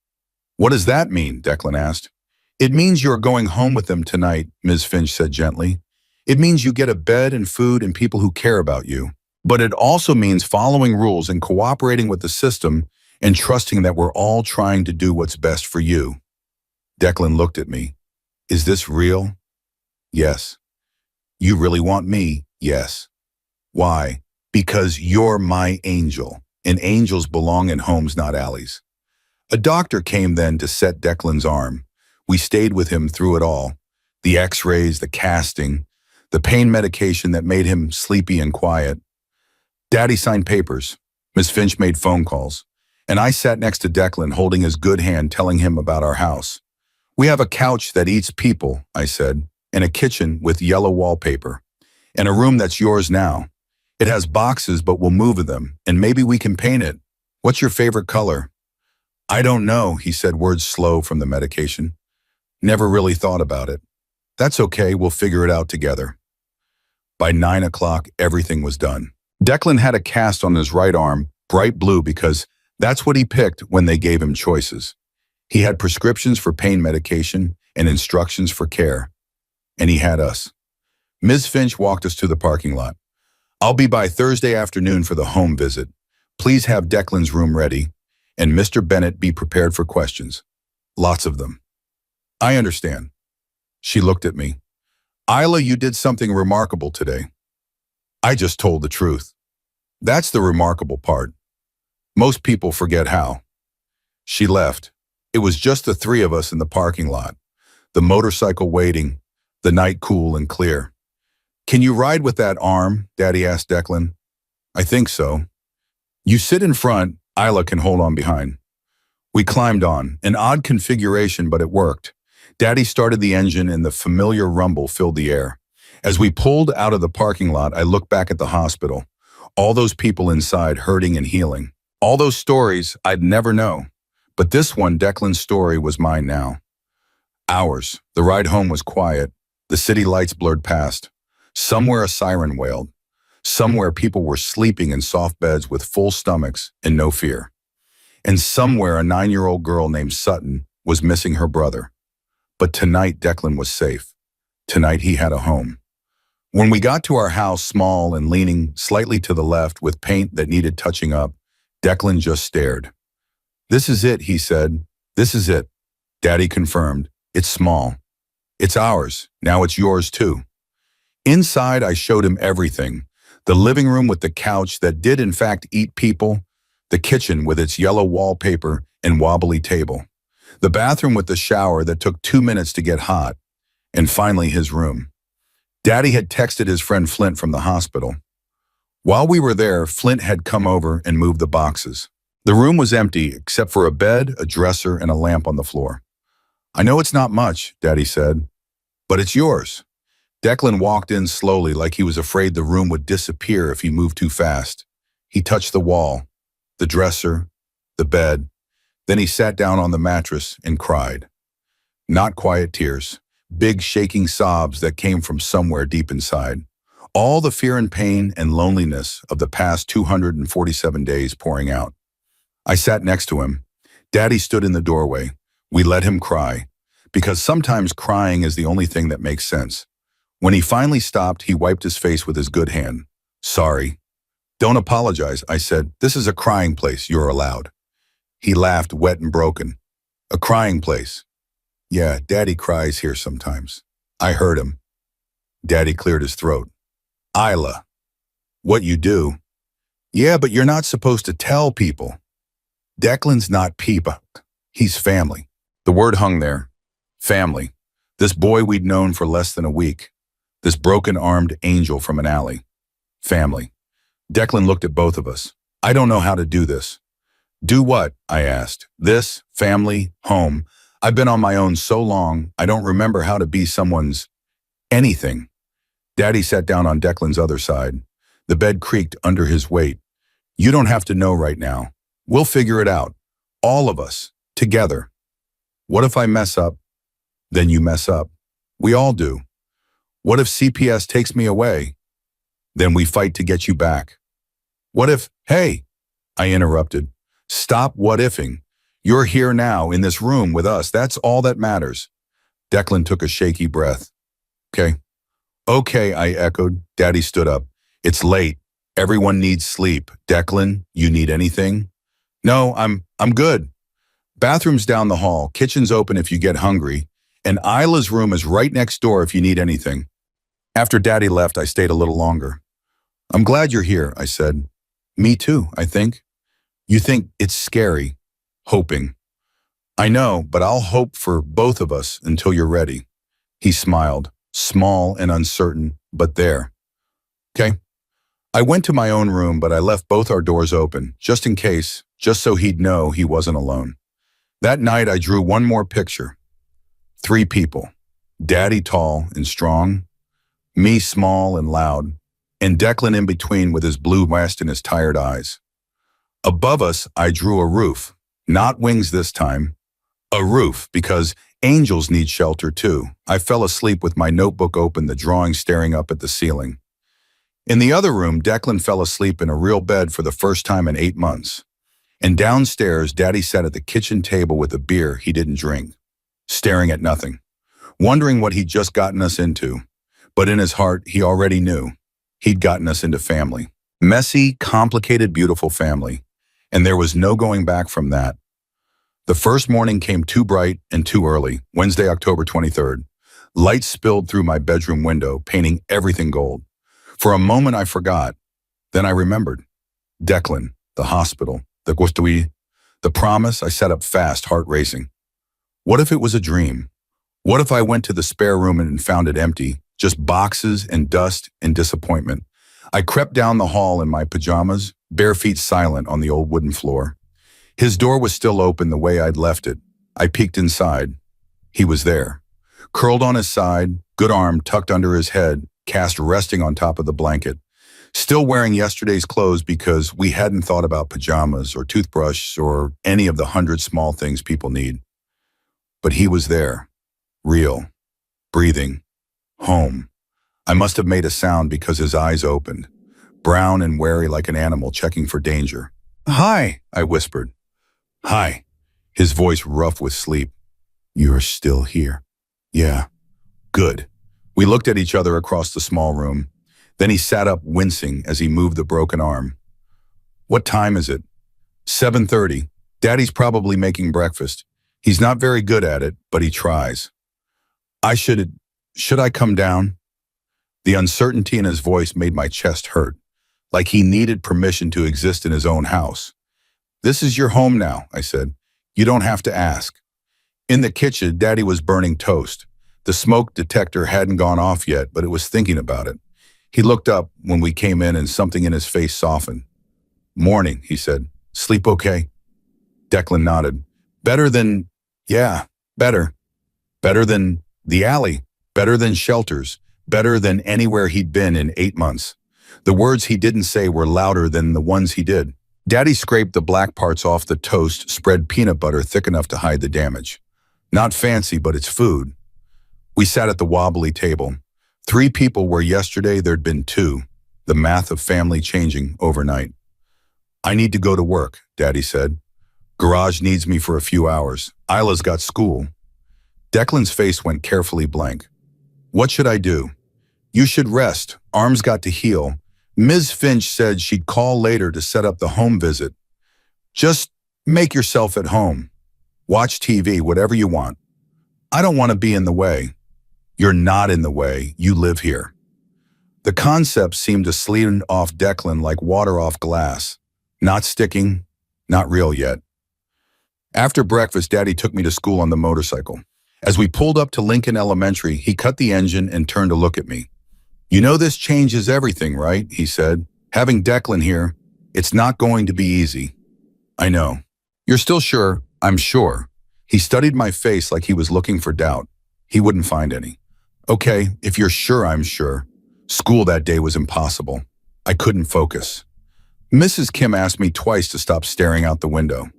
What does that mean? Declan asked. It means you're going home with them tonight, Ms. Finch said gently. It means you get a bed and food and people who care about you. But it also means following rules and cooperating with the system and trusting that we're all trying to do what's best for you. Declan looked at me. Is this real? Yes. You really want me? Yes. Why? Because you're my angel, and angels belong in homes, not alleys. A doctor came then to set Declan's arm. We stayed with him through it all. The x-rays, the casting, the pain medication that made him sleepy and quiet. Daddy signed papers. Miss Finch made phone calls. And I sat next to Declan holding his good hand telling him about our house. We have a couch that eats people, I said, and a kitchen with yellow wallpaper, and a room that's yours now. It has boxes, but we'll move them, and maybe we can paint it. What's your favorite color? I don't know, he said, words slow from the medication. Never really thought about it. That's okay, we'll figure it out together. By 9 o'clock, everything was done. Declan had a cast on his right arm, bright blue, because that's what he picked when they gave him choices. He had prescriptions for pain medication and instructions for care. And he had us. Ms. Finch walked us to the parking lot. I'll be by Thursday afternoon for the home visit. Please have Declan's room ready, and Mr. Bennett be prepared for questions. Lots of them. I understand. She looked at me. Isla, you did something remarkable today. I just told the truth. That's the remarkable part. Most people forget how. She left. It was just the three of us in the parking lot, the motorcycle waiting, the night cool and clear. Can you ride with that arm? Daddy asked Declan. I think so. You sit in front, Isla can hold on behind. We climbed on, an odd configuration, but it worked. Daddy started the engine and the familiar rumble filled the air. As we pulled out of the parking lot, I looked back at the hospital. All those people inside hurting and healing. All those stories I'd never know. But this one, Declan's story, was mine now. Ours. The ride home was quiet. The city lights blurred past. Somewhere a siren wailed. Somewhere people were sleeping in soft beds with full stomachs and no fear. And somewhere a 9-year-old girl named Sutton was missing her brother. But tonight Declan was safe. Tonight he had a home. When we got to our house, small and leaning slightly to the left with paint that needed touching up, Declan just stared. This is it, he said. This is it. Daddy confirmed. It's small. It's ours. Now it's yours too. Inside, I showed him everything. The living room with the couch that did in fact eat people. The kitchen with its yellow wallpaper and wobbly table. The bathroom with the shower that took 2 minutes to get hot. And finally, his room. Daddy had texted his friend Flint from the hospital. While we were there, Flint had come over and moved the boxes. The room was empty except for a bed, a dresser, and a lamp on the floor. I know it's not much, Daddy said, but it's yours. Declan walked in slowly like he was afraid the room would disappear if he moved too fast. He touched the wall, the dresser, the bed. Then he sat down on the mattress and cried. Not quiet tears, big shaking sobs that came from somewhere deep inside. All the fear and pain and loneliness of the past 247 days pouring out. I sat next to him. Daddy stood in the doorway. We let him cry, because sometimes crying is the only thing that makes sense. When he finally stopped, he wiped his face with his good hand. Sorry. Don't apologize, I said. This is a crying place. You're allowed. He laughed, wet and broken. A crying place. Yeah, Daddy cries here sometimes. I heard him. Daddy cleared his throat. Isla. What you do? Yeah, but you're not supposed to tell people. Declan's not people. He's family. The word hung there. Family. This boy we'd known for less than a week. This broken-armed angel from an alley. Family. Declan looked at both of us. I don't know how to do this. Do what? I asked. This, family, home. I've been on my own so long, I don't remember how to be someone's anything. Daddy sat down on Declan's other side. The bed creaked under his weight. You don't have to know right now. We'll figure it out. All of us. Together. What if I mess up? Then you mess up. We all do. What if CPS takes me away? Then we fight to get you back. What if, hey, I interrupted. Stop what-ifing. You're here now in this room with us. That's all that matters. Declan took a shaky breath. Okay. Okay, I echoed. Daddy stood up. It's late. Everyone needs sleep. Declan, you need anything? No, I'm good. Bathroom's down the hall. Kitchen's open if you get hungry. And Isla's room is right next door if you need anything. After Daddy left, I stayed a little longer. I'm glad you're here, I said. Me too, I think. You think it's scary. Hoping. I know, but I'll hope for both of us until you're ready. He smiled, small and uncertain, but there. Okay. I went to my own room, but I left both our doors open, just in case, just so he'd know he wasn't alone. That night, I drew one more picture. 3 people. Daddy tall and strong, me small and loud, and Declan in between with his blue vest and his tired eyes. Above us, I drew a roof. Not wings this time. A roof, because angels need shelter too. I fell asleep with my notebook open, the drawing staring up at the ceiling. In the other room, Declan fell asleep in a real bed for the first time in 8 months. And downstairs, Daddy sat at the kitchen table with a beer he didn't drink, staring at nothing, wondering what he'd just gotten us into. But in his heart, he already knew. He'd gotten us into family. Messy, complicated, beautiful family. And there was no going back from that. The first morning came too bright and too early, Wednesday, October 23rd. Light spilled through my bedroom window, painting everything gold. For a moment, I forgot. Then I remembered. Declan, the hospital, the gustuí, the promise. I sat up fast, heart racing. What if it was a dream? What if I went to the spare room and found it empty, just boxes and dust and disappointment? I crept down the hall in my pajamas, bare feet silent on the old wooden floor. His door was still open the way I'd left it. I peeked inside. He was there. Curled on his side, good arm tucked under his head, cast resting on top of the blanket. Still wearing yesterday's clothes because we hadn't thought about pajamas or toothbrush or any of the 100 small things people need. But he was there. Real. Breathing. Home. I must have made a sound because his eyes opened. Brown and wary like an animal checking for danger. Hi, I whispered. Hi. His voice rough with sleep. You're still here. Yeah. Good. We looked at each other across the small room. Then he sat up, wincing as he moved the broken arm. What time is it? 7:30. Daddy's probably making breakfast. He's not very good at it, but he tries. Should I come down? The uncertainty in his voice made my chest hurt, like he needed permission to exist in his own house. This is your home now, I said. You don't have to ask. In the kitchen, Daddy was burning toast. The smoke detector hadn't gone off yet, but it was thinking about it. He looked up when we came in and something in his face softened. Morning, he said. Sleep okay? Declan nodded. Better than, yeah, better. Better than the alley. Better than shelters. Better than anywhere he'd been in 8 months. The words he didn't say were louder than the ones he did. Daddy scraped the black parts off the toast, spread peanut butter thick enough to hide the damage. Not fancy, but it's food. We sat at the wobbly table. 3 people where yesterday there'd been 2. The math of family changing overnight. I need to go to work, Daddy said. Garage needs me for a few hours. Isla's got school. Declan's face went carefully blank. What should I do? You should rest. Arms got to heal. Ms. Finch said she'd call later to set up the home visit. Just make yourself at home. Watch TV, whatever you want. I don't want to be in the way. You're not in the way. You live here. The concept seemed to slide off Declan like water off glass. Not sticking, not real yet. After breakfast, Daddy took me to school on the motorcycle. As we pulled up to Lincoln Elementary, he cut the engine and turned to look at me. You know this changes everything, right? He said. Having Declan here, it's not going to be easy. I know. You're still sure? I'm sure. He studied my face like he was looking for doubt. He wouldn't find any. Okay, if you're sure, I'm sure. School that day was impossible. I couldn't focus. Mrs. Kim asked me twice to stop staring out the window.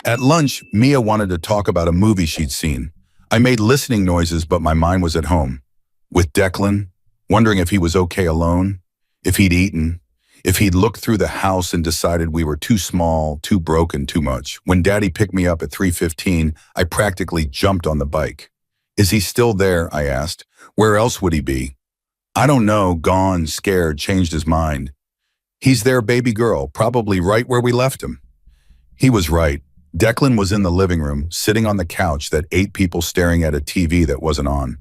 At lunch, Mia wanted to talk about a movie she'd seen. I made listening noises, but my mind was at home. With Declan, wondering if he was okay alone, if he'd eaten, if he'd looked through the house and decided we were too small, too broken, too much. When Daddy picked me up at 3:15, I practically jumped on the bike. Is he still there? I asked. Where else would he be? I don't know, gone, scared, changed his mind. He's there, baby girl, probably right where we left him. He was right. Declan was in the living room, sitting on the couch that 8 people staring at a TV that wasn't on.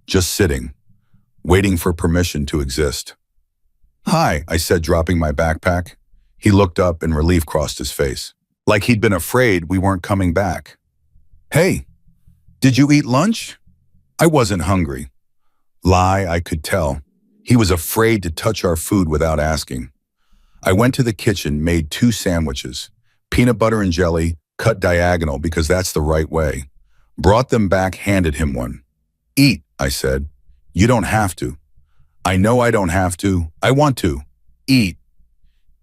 Just sitting, waiting for permission to exist. Hi, I said, dropping my backpack. He looked up and relief crossed his face, like he'd been afraid we weren't coming back. Hey, did you eat lunch? I wasn't hungry. Lie, I could tell. He was afraid to touch our food without asking. I went to the kitchen, made 2 sandwiches, peanut butter and jelly, cut diagonal because that's the right way. Brought them back, handed him one. Eat, I said. You don't have to. I know I don't have to. I want to. Eat.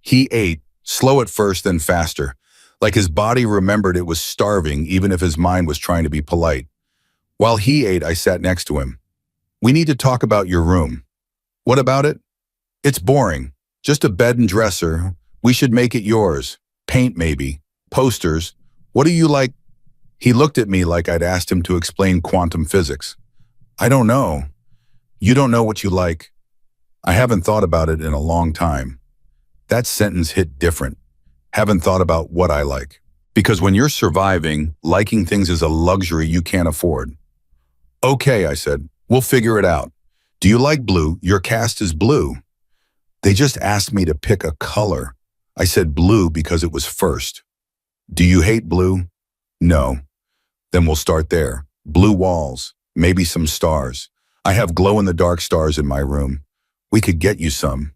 He ate, slow at first, then faster, like his body remembered it was starving even if his mind was trying to be polite. While he ate, I sat next to him. We need to talk about your room. What about it? It's boring. Just a bed and dresser. We should make it yours. Paint maybe. Posters. What do you like? He looked at me like I'd asked him to explain quantum physics. I don't know. You don't know what you like. I haven't thought about it in a long time. That sentence hit different. Haven't thought about what I like. Because when you're surviving, liking things is a luxury you can't afford. Okay, I said. We'll figure it out. Do you like blue? Your cast is blue. They just asked me to pick a color. I said blue because it was first. Do you hate blue? No. Then we'll start there. Blue walls, maybe some stars. I have glow-in-the-dark stars in my room. We could get you some.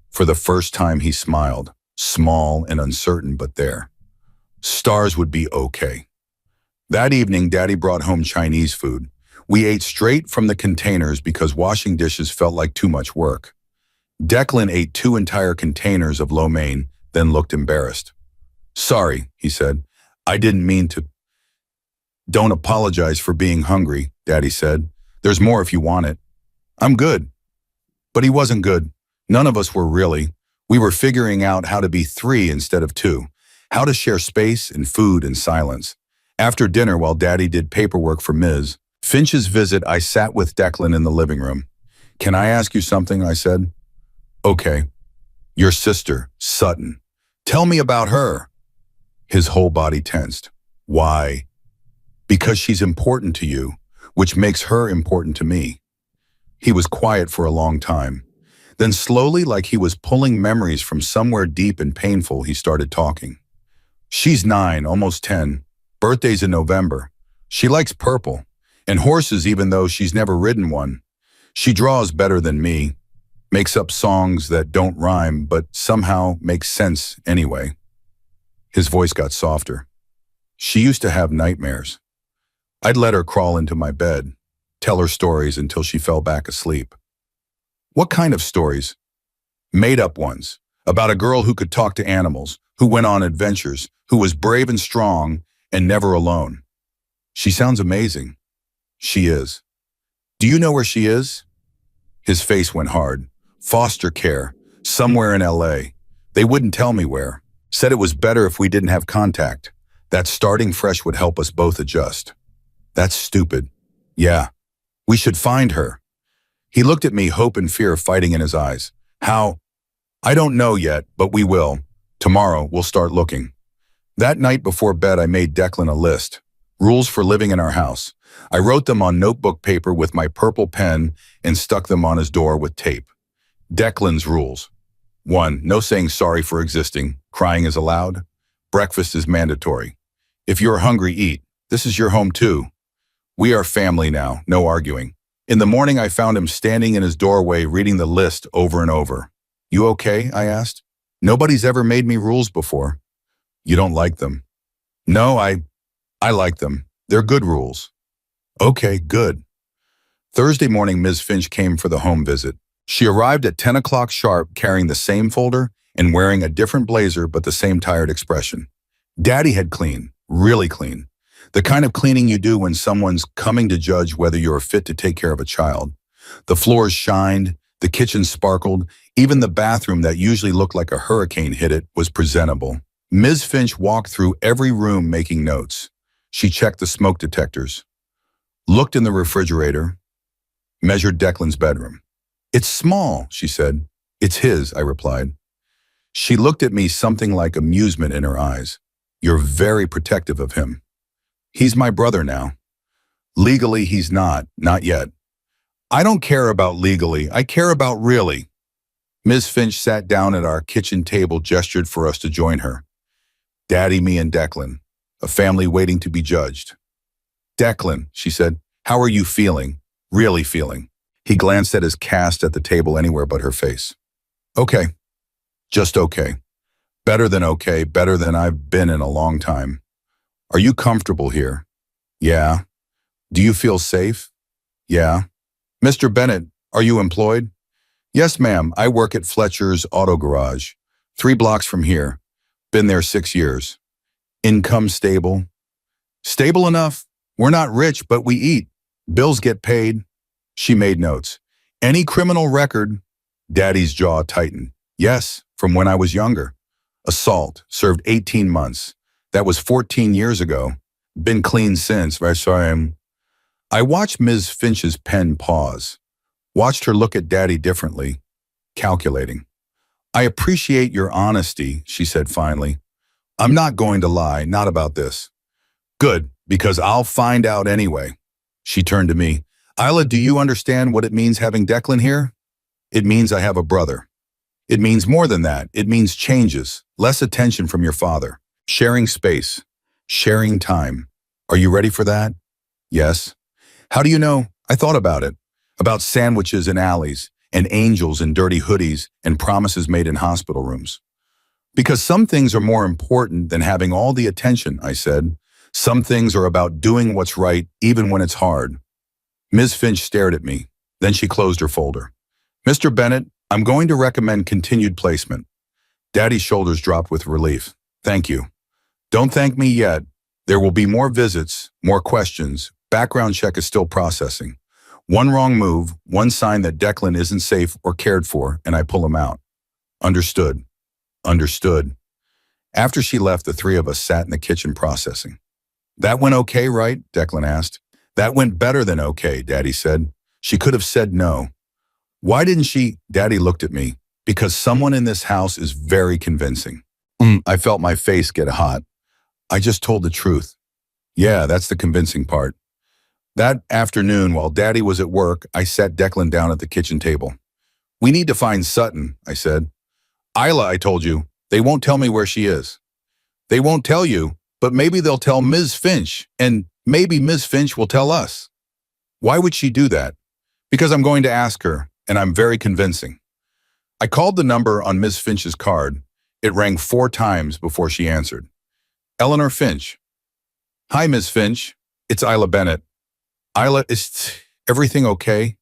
For the first time, he smiled, small and uncertain, but there. Stars would be okay. That evening, Daddy brought home Chinese food. We ate straight from the containers because washing dishes felt like too much work. Declan ate 2 entire containers of lo mein, then looked embarrassed. Sorry, he said. I didn't mean to. Don't apologize for being hungry, Daddy said. There's more if you want it. I'm good. But he wasn't good. None of us were really. We were figuring out how to be 3 instead of 2, how to share space and food and silence. After dinner, while Daddy did paperwork for Ms. Finch's visit, I sat with Declan in the living room. Can I ask you something? I said. Okay. Your sister, Sutton. Tell me about her. His whole body tensed. Why? Because she's important to you, which makes her important to me. He was quiet for a long time. Then slowly, like he was pulling memories from somewhere deep and painful, he started talking. She's 9, almost 10. Birthday's in November. She likes purple. And horses, even though she's never ridden one. She draws better than me. Makes up songs that don't rhyme, but somehow make sense anyway. His voice got softer. She used to have nightmares. I'd let her crawl into my bed, tell her stories until she fell back asleep. What kind of stories? Made-up ones, about a girl who could talk to animals, who went on adventures, who was brave and strong and never alone. She sounds amazing. She is. Do you know where she is? His face went hard. Foster care, somewhere in LA. They wouldn't tell me where. Said it was better if we didn't have contact. That starting fresh would help us both adjust. That's stupid. Yeah, we should find her. He looked at me, hope and fear fighting in his eyes. How? I don't know yet, but we will. Tomorrow, we'll start looking. That night before bed, I made Declan a list. Rules for living in our house. I wrote them on notebook paper with my purple pen and stuck them on his door with tape. Declan's rules. 1. No saying sorry for existing. Crying is allowed. Breakfast is mandatory. If you're hungry, eat. This is your home too. We are family now, no arguing. In the morning, I found him standing in his doorway reading the list over and over. You okay? I asked. Nobody's ever made me rules before. You don't like them. No, I like them. They're good rules. Okay, good. Thursday morning, Ms. Finch came for the home visit. She arrived at 10 o'clock sharp carrying the same folder and wearing a different blazer but the same tired expression. Daddy had clean, really clean. The kind of cleaning you do when someone's coming to judge whether you're fit to take care of a child. The floors shined, the kitchen sparkled, even the bathroom that usually looked like a hurricane hit it was presentable. Ms. Finch walked through every room making notes. She checked the smoke detectors, looked in the refrigerator, measured Declan's bedroom. "It's small," she said. "It's his," I replied. She looked at me, something like amusement in her eyes. "You're very protective of him." "He's my brother now." "Legally, he's not yet." "I don't care about legally, I care about really." Ms. Finch sat down at our kitchen table, gestured for us to join her. Daddy, me, and Declan, a family waiting to be judged. "Declan," she said, "how are you feeling? Really feeling?" He glanced at his cast at the table, anywhere but her face. "Okay. Just okay. Better than okay, better than I've been in a long time." "Are you comfortable here?" "Yeah." "Do you feel safe?" "Yeah." "Mr. Bennett, are you employed?" "Yes, ma'am. I work at Fletcher's Auto Garage, 3 blocks from here. Been there 6 years." "Income stable?" "Stable enough. We're not rich, but we eat. Bills get paid." She made notes. "Any criminal record?" Daddy's jaw tightened. "Yes, from when I was younger. Assault, served 18 months. That was 14 years ago. Been clean since." I watched Ms. Finch's pen pause, watched her look at Daddy differently, calculating. "I appreciate your honesty," she said finally. "I'm not going to lie, not about this." "Good, because I'll find out anyway." She turned to me. "Isla, do you understand what it means having Declan here?" "It means I have a brother." "It means more than that. It means changes, less attention from your father. Sharing space, sharing time. Are you ready for that?" "Yes." "How do you know?" "I thought about it. About sandwiches in alleys, and angels in dirty hoodies, and promises made in hospital rooms." "Because some things are more important than having all the attention," I said. "Some things are about doing what's right, even when it's hard." Ms. Finch stared at me. Then she closed her folder. "Mr. Bennett, I'm going to recommend continued placement." Daddy's shoulders dropped with relief. "Thank you." "Don't thank me yet. There will be more visits, more questions. Background check is still processing. One wrong move, one sign that Declan isn't safe or cared for, and I pull him out." "Understood." "Understood." After she left, the 3 of us sat in the kitchen processing. "That went okay, right?" Declan asked. "That went better than okay," Daddy said. "She could have said no." "Why didn't she?" Daddy looked at me. "Because someone in this house is very convincing." I felt my face get hot. "I just told the truth." "Yeah, that's the convincing part." That afternoon, while Daddy was at work, I sat Declan down at the kitchen table. "We need to find Sutton," I said. "Isla, I told you, they won't tell me where she is." "They won't tell you, but maybe they'll tell Ms. Finch, and maybe Ms. Finch will tell us." "Why would she do that?" "Because I'm going to ask her, and I'm very convincing." I called the number on Ms. Finch's card. It rang 4 times before she answered. "Eleanor Finch." "Hi, Ms. Finch. It's Isla Bennett." "Isla, is everything okay?"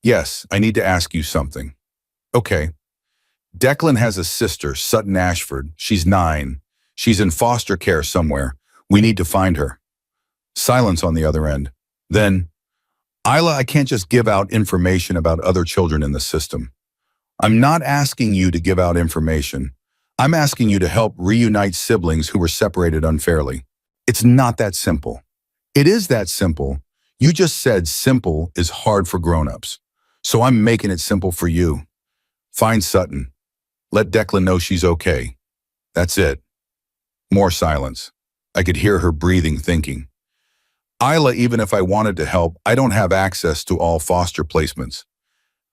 "Yes, I need to ask you something." "Okay." "Declan has a sister, Sutton Ashford. She's 9. She's in foster care somewhere. We need to find her." Silence on the other end. Then, "Isla, I can't just give out information about other children in the system." "I'm not asking you to give out information. I'm asking you to help reunite siblings who were separated unfairly." "It's not that simple." "It is that simple. You just said simple is hard for grown-ups. So I'm making it simple for you. Find Sutton. Let Declan know she's okay. That's it." More silence. I could hear her breathing, thinking. "Isla, even if I wanted to help, I don't have access to all foster placements.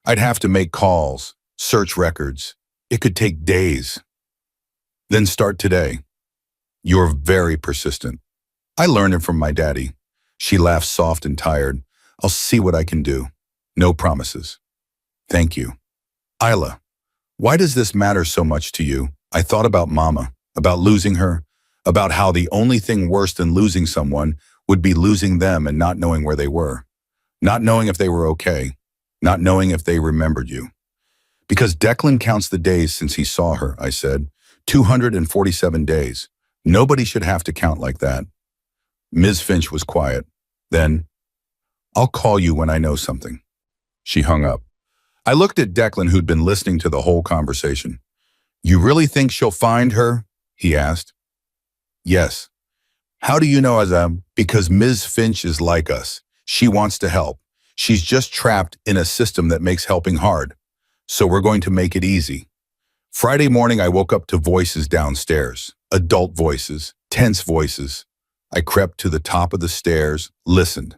I'd have to make calls, search records. It could take days." "Then start today." "You're very persistent." "I learned it from my daddy." She laughed, soft and tired. "I'll see what I can do. No promises." "Thank you." "Isla, why does this matter so much to you?" I thought about Mama, about losing her, about how the only thing worse than losing someone would be losing them and not knowing where they were, not knowing if they were okay, not knowing if they remembered you. Because Declan counts the days since he saw her, I said. 247 days. Nobody should have to count like that. Ms. Finch was quiet. Then, I'll call you when I know something. She hung up. I looked at Declan, who'd been listening to the whole conversation. You really think she'll find her? He asked. Yes. How do you know, because Ms. Finch is like us. She wants to help. She's just trapped in a system that makes helping hard. So we're going to make it easy. Friday morning, I woke up to voices downstairs. Adult voices, tense voices. I crept to the top of the stairs, listened.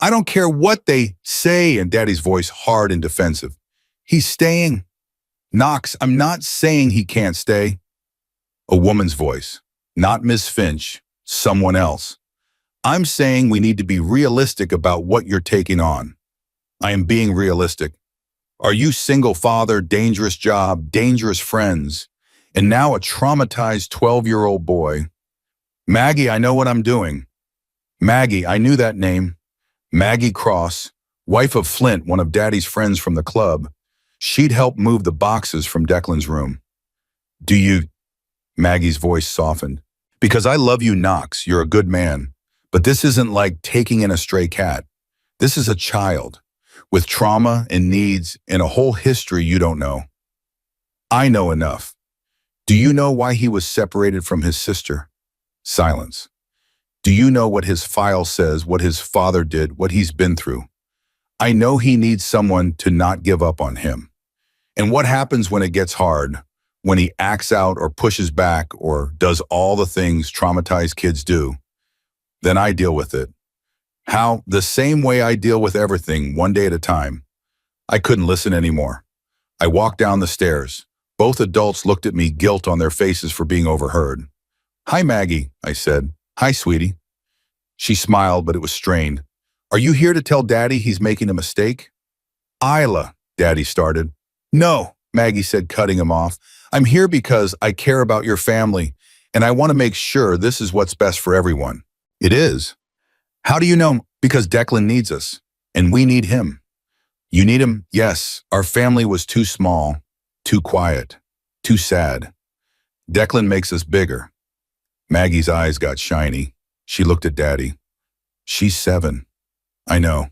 I don't care what they say, and Daddy's voice hard and defensive. He's staying. Knox, I'm not saying he can't stay. A woman's voice. Not Miss Finch, someone else. I'm saying we need to be realistic about what you're taking on. I am being realistic. Are you single father, dangerous job, dangerous friends, and now a traumatized 12-year-old boy? Maggie, I know what I'm doing. Maggie, I knew that name. Maggie Cross, wife of Flint, one of Daddy's friends from the club. She'd help move the boxes from Declan's room. Do you? Maggie's voice softened. Because I love you, Knox. You're a good man. But this isn't like taking in a stray cat. This is a child with trauma and needs and a whole history you don't know. I know enough. Do you know why he was separated from his sister? Silence. Do you know what his file says, what his father did, what he's been through? I know he needs someone to not give up on him. And what happens when it gets hard, when he acts out or pushes back or does all the things traumatized kids do? Then I deal with it. How? The same way I deal with everything, one day at a time. I couldn't listen anymore. I walked down the stairs. Both adults looked at me, guilt on their faces for being overheard. Hi, Maggie, I said. Hi, sweetie. She smiled, but it was strained. Are you here to tell Daddy he's making a mistake? Isla, Daddy started. No, Maggie said, cutting him off. I'm here because I care about your family, and I want to make sure this is what's best for everyone. It is. How do you know? Because Declan needs us, and we need him. You need him? Yes. Our family was too small, too quiet, too sad. Declan makes us bigger. Maggie's eyes got shiny. She looked at Daddy. She's 7. I know.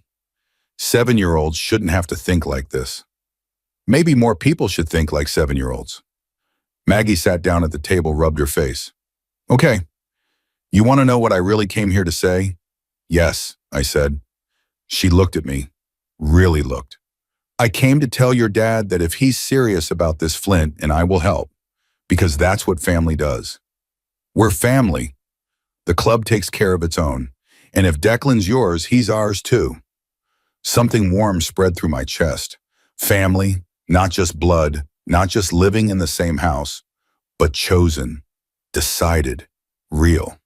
7-year-olds shouldn't have to think like this. Maybe more people should think like 7-year-olds. Maggie sat down at the table, rubbed her face. Okay. You want to know what I really came here to say? Yes, I said. She looked at me. Really looked. I came to tell your dad that if he's serious about this, Flint and I will help. Because that's what family does. We're family. The club takes care of its own. And if Declan's yours, he's ours too. Something warm spread through my chest. Family, not just blood, not just living in the same house, but chosen, decided, real.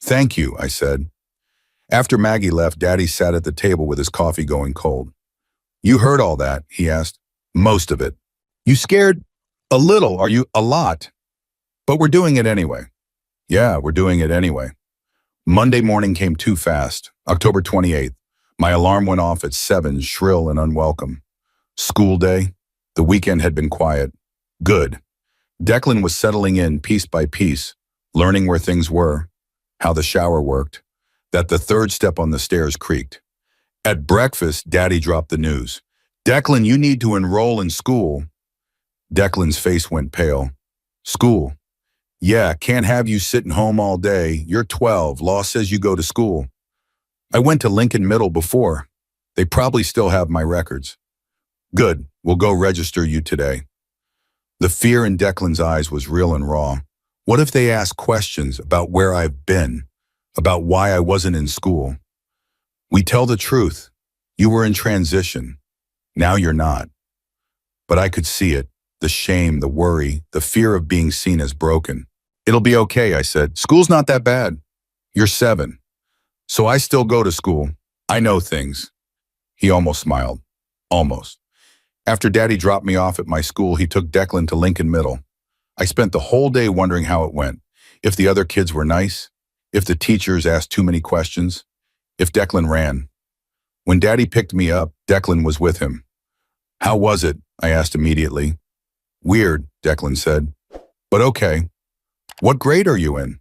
Thank you, I said. After Maggie left, Daddy sat at the table with his coffee going cold. You heard all that, he asked. Most of it. You scared? A little, are you? A lot. But we're doing it anyway. Yeah, we're doing it anyway. Monday morning came too fast. October 28th. My alarm went off at 7, shrill and unwelcome. School day. The weekend had been quiet. Good. Declan was settling in piece by piece, learning where things were, how the shower worked, that the third step on the stairs creaked. At breakfast, Daddy dropped the news. Declan, you need to enroll in school. Declan's face went pale. School? Yeah, can't have you sitting home all day. You're 12. Law says you go to school. I went to Lincoln Middle before. They probably still have my records. Good, we'll go register you today. The fear in Declan's eyes was real and raw. What if they ask questions about where I've been, about why I wasn't in school? We tell the truth. You were in transition. Now you're not. But I could see it, the shame, the worry, the fear of being seen as broken. It'll be okay, I said. School's not that bad. You're 7. So I still go to school. I know things. He almost smiled. Almost. After Daddy dropped me off at my school, he took Declan to Lincoln Middle. I spent the whole day wondering how it went. If the other kids were nice, if the teachers asked too many questions, if Declan ran. When Daddy picked me up, Declan was with him. How was it? I asked immediately. Weird, Declan said. But okay. What grade are you in?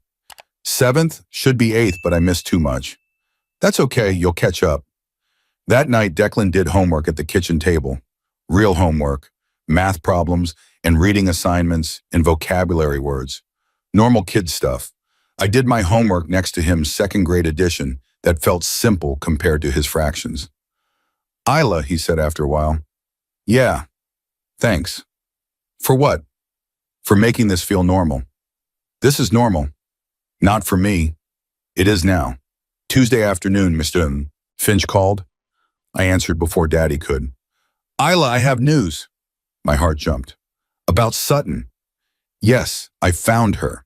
Seventh, should be eighth, but I missed too much. That's okay, you'll catch up. That night, Declan did homework at the kitchen table. Real homework, math problems, and reading assignments and vocabulary words. Normal kid stuff. I did my homework next to him's second grade edition that felt simple compared to his fractions. Isla, he said after a while. Yeah, thanks. For what? For making this feel normal. This is normal. Not for me. It is now. Tuesday afternoon, Mr. Finch called. I answered before Daddy could. Isla, I have news. My heart jumped. About Sutton. Yes, I found her.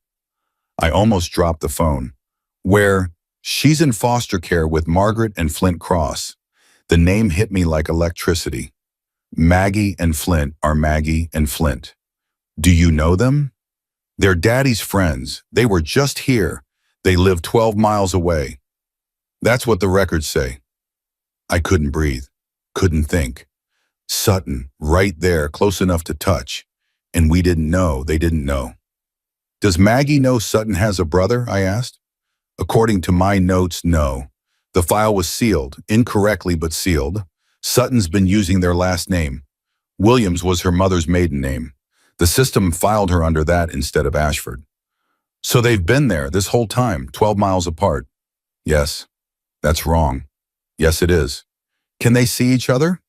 I almost dropped the phone. Where? She's in foster care with Margaret and Flint Cross. The name hit me like electricity. Maggie and Flint are Maggie and Flint. Do you know them? They're Daddy's friends. They were just here. They live 12 miles away. That's what the records say. I couldn't breathe, couldn't think. Sutton, right there, close enough to touch. And we didn't know, they didn't know. Does Maggie know Sutton has a brother? I asked. According to my notes, no. The file was sealed, incorrectly but sealed. Sutton's been using their last name. Williams was her mother's maiden name. The system filed her under that instead of Ashford. So they've been there this whole time, 12 miles apart. Yes, that's wrong. Yes, it is. Can they see each other?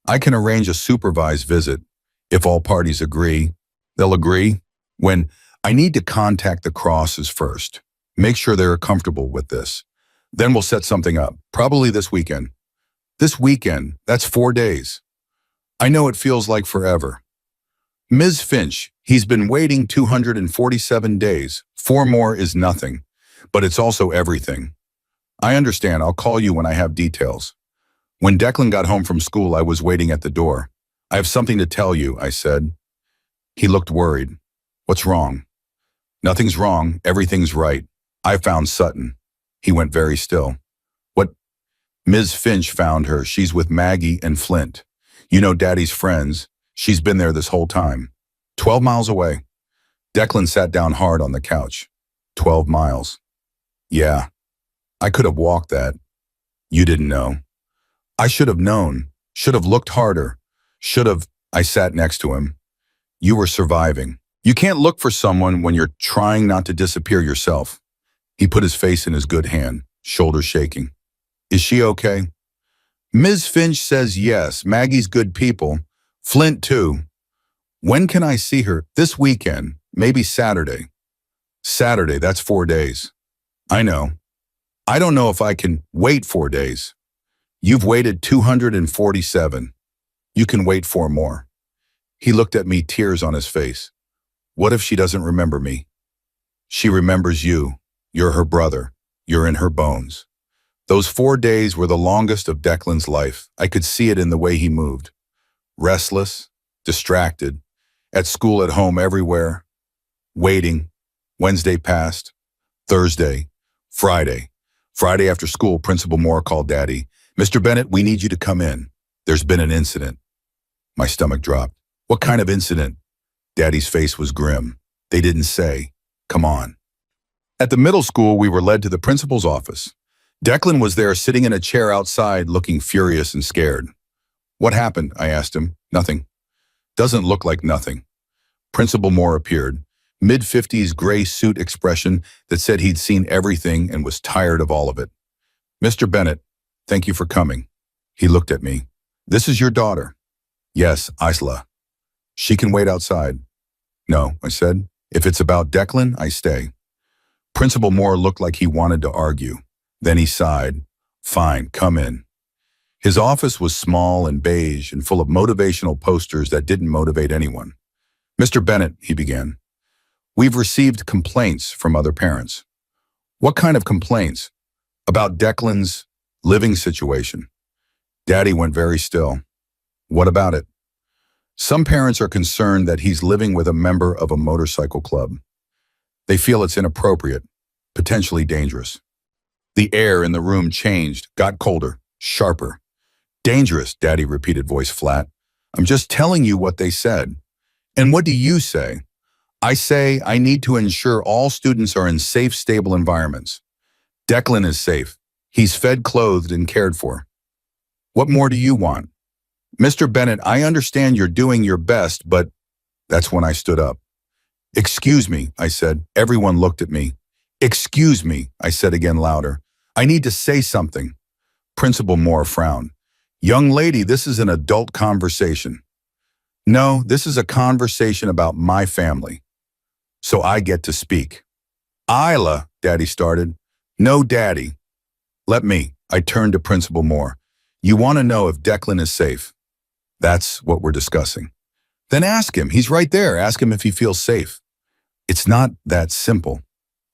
I can arrange a supervised visit. If all parties agree, they'll agree. When I need to contact the Crosses first. Make sure they're comfortable with this. Then we'll set something up, probably this weekend. This weekend, that's 4 days. I know it feels like forever. Ms. Finch, he's been waiting 247 days. 4 more is nothing, but it's also everything. I understand, I'll call you when I have details. When Declan got home from school, I was waiting at the door. I have something to tell you, I said. He looked worried. What's wrong? Nothing's wrong, everything's right. I found Sutton. He went very still. What? Ms. Finch found her. She's with Maggie and Flint. You know Daddy's friends. She's been there this whole time. 12 miles away. Declan sat down hard on the couch. 12 miles. Yeah, I could have walked that. You didn't know. I should have known. Should have looked harder. Should have. I sat next to him. You were surviving. You can't look for someone when you're trying not to disappear yourself. He put his face in his good hand, shoulders shaking. Is she okay? Ms. Finch says yes. Maggie's good people. Flint too. When can I see her? This weekend, maybe Saturday. Saturday, that's 4 days. I know. I don't know if I can wait 4 days. You've waited 247. You can wait 4 more. He looked at me, tears on his face. What if she doesn't remember me? She remembers you. You're her brother. You're in her bones. Those 4 days were the longest of Declan's life. I could see it in the way he moved. Restless, distracted, at school, at home, everywhere. Waiting. Wednesday passed. Thursday. Friday. Friday after school, Principal Moore called Daddy. Mr. Bennett, we need you to come in. There's been an incident. My stomach dropped. What kind of incident? Daddy's face was grim. They didn't say. Come on. At the middle school, we were led to the principal's office. Declan was there sitting in a chair outside, looking furious and scared. What happened? I asked him. Nothing. Doesn't look like nothing. Principal Moore appeared, mid-50s gray suit expression that said he'd seen everything and was tired of all of it. Mr. Bennett, thank you for coming. He looked at me. This is your daughter. Yes, Isla. She can wait outside. No, I said. If it's about Declan, I stay. Principal Moore looked like he wanted to argue. Then he sighed. Fine, come in. His office was small and beige and full of motivational posters that didn't motivate anyone. Mr. Bennett, he began, we've received complaints from other parents. What kind of complaints? About Declan's living situation. Daddy went very still. What about it? Some parents are concerned that he's living with a member of a motorcycle club. They feel it's inappropriate, potentially dangerous. The air in the room changed, got colder, sharper. Dangerous, Daddy repeated, voice flat. I'm just telling you what they said. And what do you say? I say I need to ensure all students are in safe, stable environments. Declan is safe. He's fed, clothed, and cared for. What more do you want? Mr. Bennett, I understand you're doing your best, but that's when I stood up. Excuse me, I said. Everyone looked at me. Excuse me, I said again louder. I need to say something. Principal Moore frowned. Young lady, this is an adult conversation. No, this is a conversation about my family. So I get to speak. Isla, Daddy started. No, Daddy. Let me. I turned to Principal Moore. You want to know if Declan is safe? That's what we're discussing. Then ask him. He's right there. Ask him if he feels safe. It's not that simple.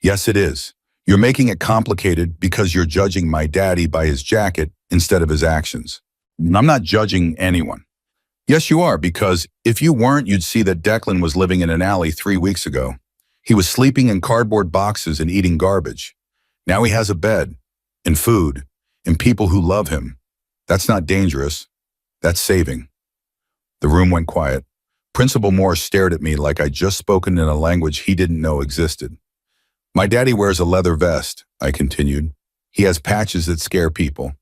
Yes, it is. You're making it complicated because you're judging my daddy by his jacket instead of his actions. I'm not judging anyone. Yes, you are, because if you weren't, you'd see that Declan was living in an alley 3 weeks ago. He was sleeping in cardboard boxes and eating garbage. Now he has a bed, and food, and people who love him. That's not dangerous. That's saving. The room went quiet. Principal Moore stared at me like I'd just spoken in a language he didn't know existed. My daddy wears a leather vest, I continued. He has patches that scare people.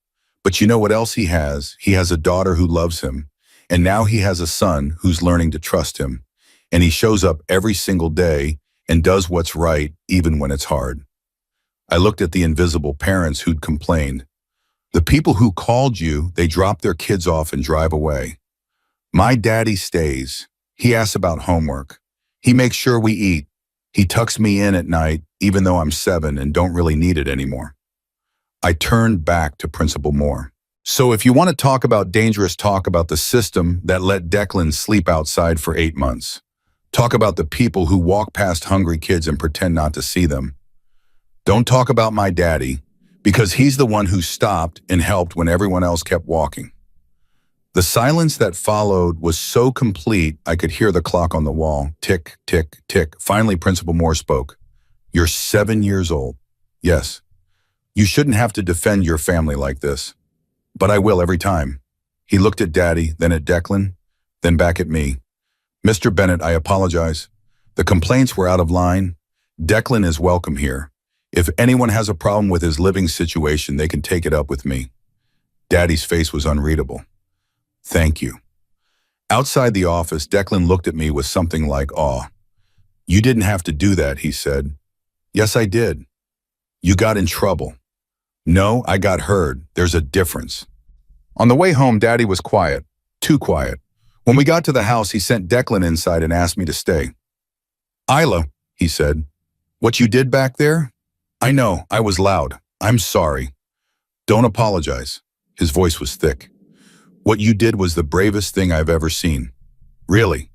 But you know what else he has? He has a daughter who loves him. And now he has a son who's learning to trust him. And he shows up every single day and does what's right even when it's hard. I looked at the invisible parents who'd complained. The people who called you, they drop their kids off and drive away. My daddy stays. He asks about homework. He makes sure we eat. He tucks me in at night, even though I'm 7 and don't really need it anymore. I turned back to Principal Moore. So if you want to talk about dangerous, talk about the system that let Declan sleep outside for 8 months. Talk about the people who walk past hungry kids and pretend not to see them. Don't talk about my daddy, because he's the one who stopped and helped when everyone else kept walking. The silence that followed was so complete I could hear the clock on the wall. Tick, tick, tick. Finally, Principal Moore spoke. You're 7 years old. Yes. You shouldn't have to defend your family like this. But I will every time. He looked at Daddy, then at Declan, then back at me. Mr. Bennett, I apologize. The complaints were out of line. Declan is welcome here. If anyone has a problem with his living situation, they can take it up with me. Daddy's face was unreadable. Thank you. Outside the office, Declan looked at me with something like awe. You didn't have to do that, he said. Yes, I did. You got in trouble. No, I got heard. There's a difference. On the way home, Daddy was quiet, too quiet. When we got to the house, he sent Declan inside and asked me to stay. Isla, he said, what you did back there? I know, I was loud. I'm sorry. Don't apologize. His voice was thick. What you did was the bravest thing I've ever seen. Really.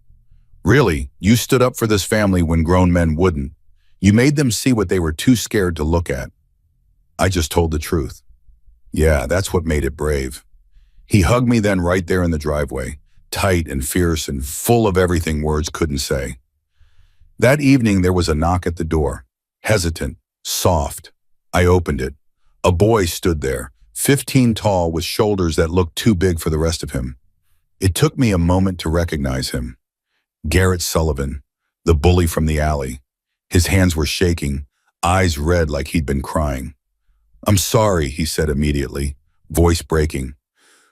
Really, you stood up for this family when grown men wouldn't. You made them see what they were too scared to look at. I just told the truth. Yeah, that's what made it brave. He hugged me then right there in the driveway, tight and fierce and full of everything words couldn't say. That evening there was a knock at the door. Hesitant, soft. I opened it. A boy stood there, 15 tall with shoulders that looked too big for the rest of him. It took me a moment to recognize him. Garrett Sullivan, the bully from the alley. His hands were shaking, eyes red like he'd been crying. I'm sorry, he said immediately, voice breaking,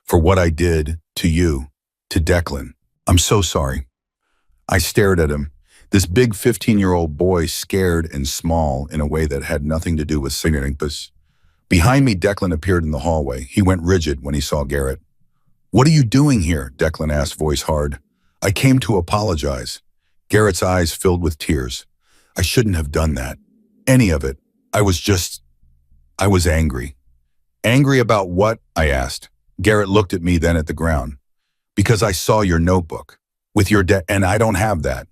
for what I did to you, to Declan. I'm so sorry. I stared at him, this big 15-year-old boy, scared and small in a way that had nothing to do with significance. Behind me, Declan appeared in the hallway. He went rigid when he saw Garrett. What are you doing here? Declan asked, voice hard. I came to apologize. Garrett's eyes filled with tears. I shouldn't have done that. Any of it. I was angry. Angry about what? I asked. Garrett looked at me, then at the ground. Because I saw your notebook. With your debt, and I don't have that.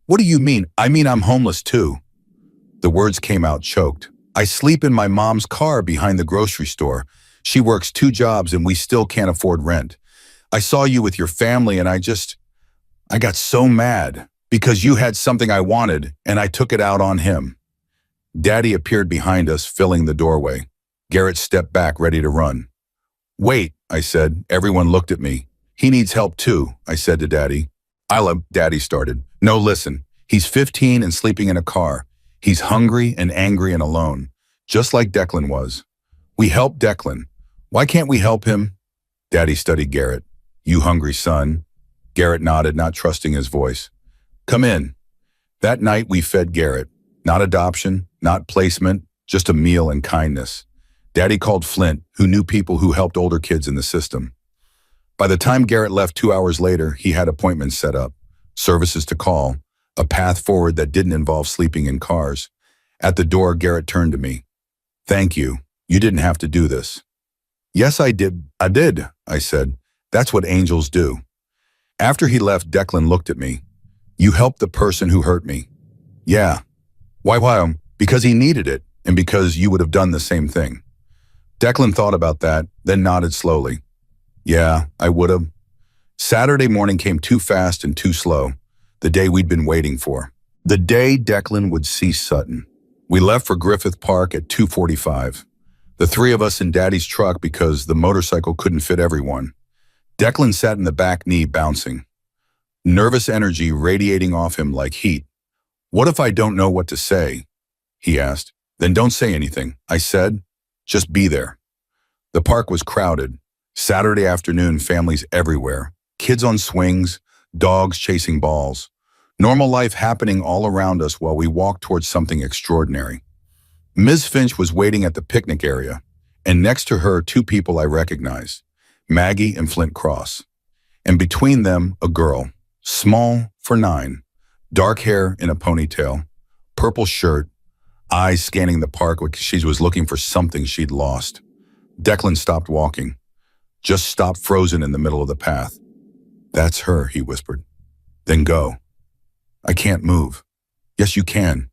What do you mean? I mean I'm homeless too. The words came out choked. I sleep in my mom's car behind the grocery store. She works 2 jobs and we still can't afford rent. I saw you with your family and I got so mad because you had something I wanted and I took it out on him. Daddy appeared behind us, filling the doorway. Garrett stepped back, ready to run. Wait, I said. Everyone looked at me. He needs help too, I said to Daddy. Daddy started. No, listen. He's 15 and sleeping in a car. He's hungry and angry and alone, just like Declan was. We helped Declan. Why can't we help him? Daddy studied Garrett. You hungry son? Garrett nodded, not trusting his voice. Come in. That night we fed Garrett. Not adoption, not placement, just a meal and kindness. Daddy called Flint, who knew people who helped older kids in the system. By the time Garrett left 2 hours later, he had appointments set up, services to call, a path forward that didn't involve sleeping in cars. At the door, Garrett turned to me. Thank you. You didn't have to do this. Yes, I did. I said. That's what angels do. After he left, Declan looked at me. You helped the person who hurt me. Yeah. Why? Because he needed it, and because you would have done the same thing. Declan thought about that, then nodded slowly. Yeah, I would have. Saturday morning came too fast and too slow, the day we'd been waiting for. The day Declan would see Sutton. We left for Griffith Park at 2:45. The three of us in Daddy's truck because the motorcycle couldn't fit everyone. Declan sat in the back, knee bouncing. Nervous energy radiating off him like heat. What if I don't know what to say? He asked. Then don't say anything, I said. Just be there. The park was crowded. Saturday afternoon, families everywhere. Kids on swings, dogs chasing balls. Normal life happening all around us while we walked towards something extraordinary. Ms. Finch was waiting at the picnic area, and next to her, two people I recognized, Maggie and Flint Cross. And between them, a girl, small for 9, dark hair in a ponytail, purple shirt, eyes scanning the park like she was looking for something she'd lost. Declan stopped walking, just stopped frozen in the middle of the path. That's her, he whispered. Then go. I can't move. Yes, you can.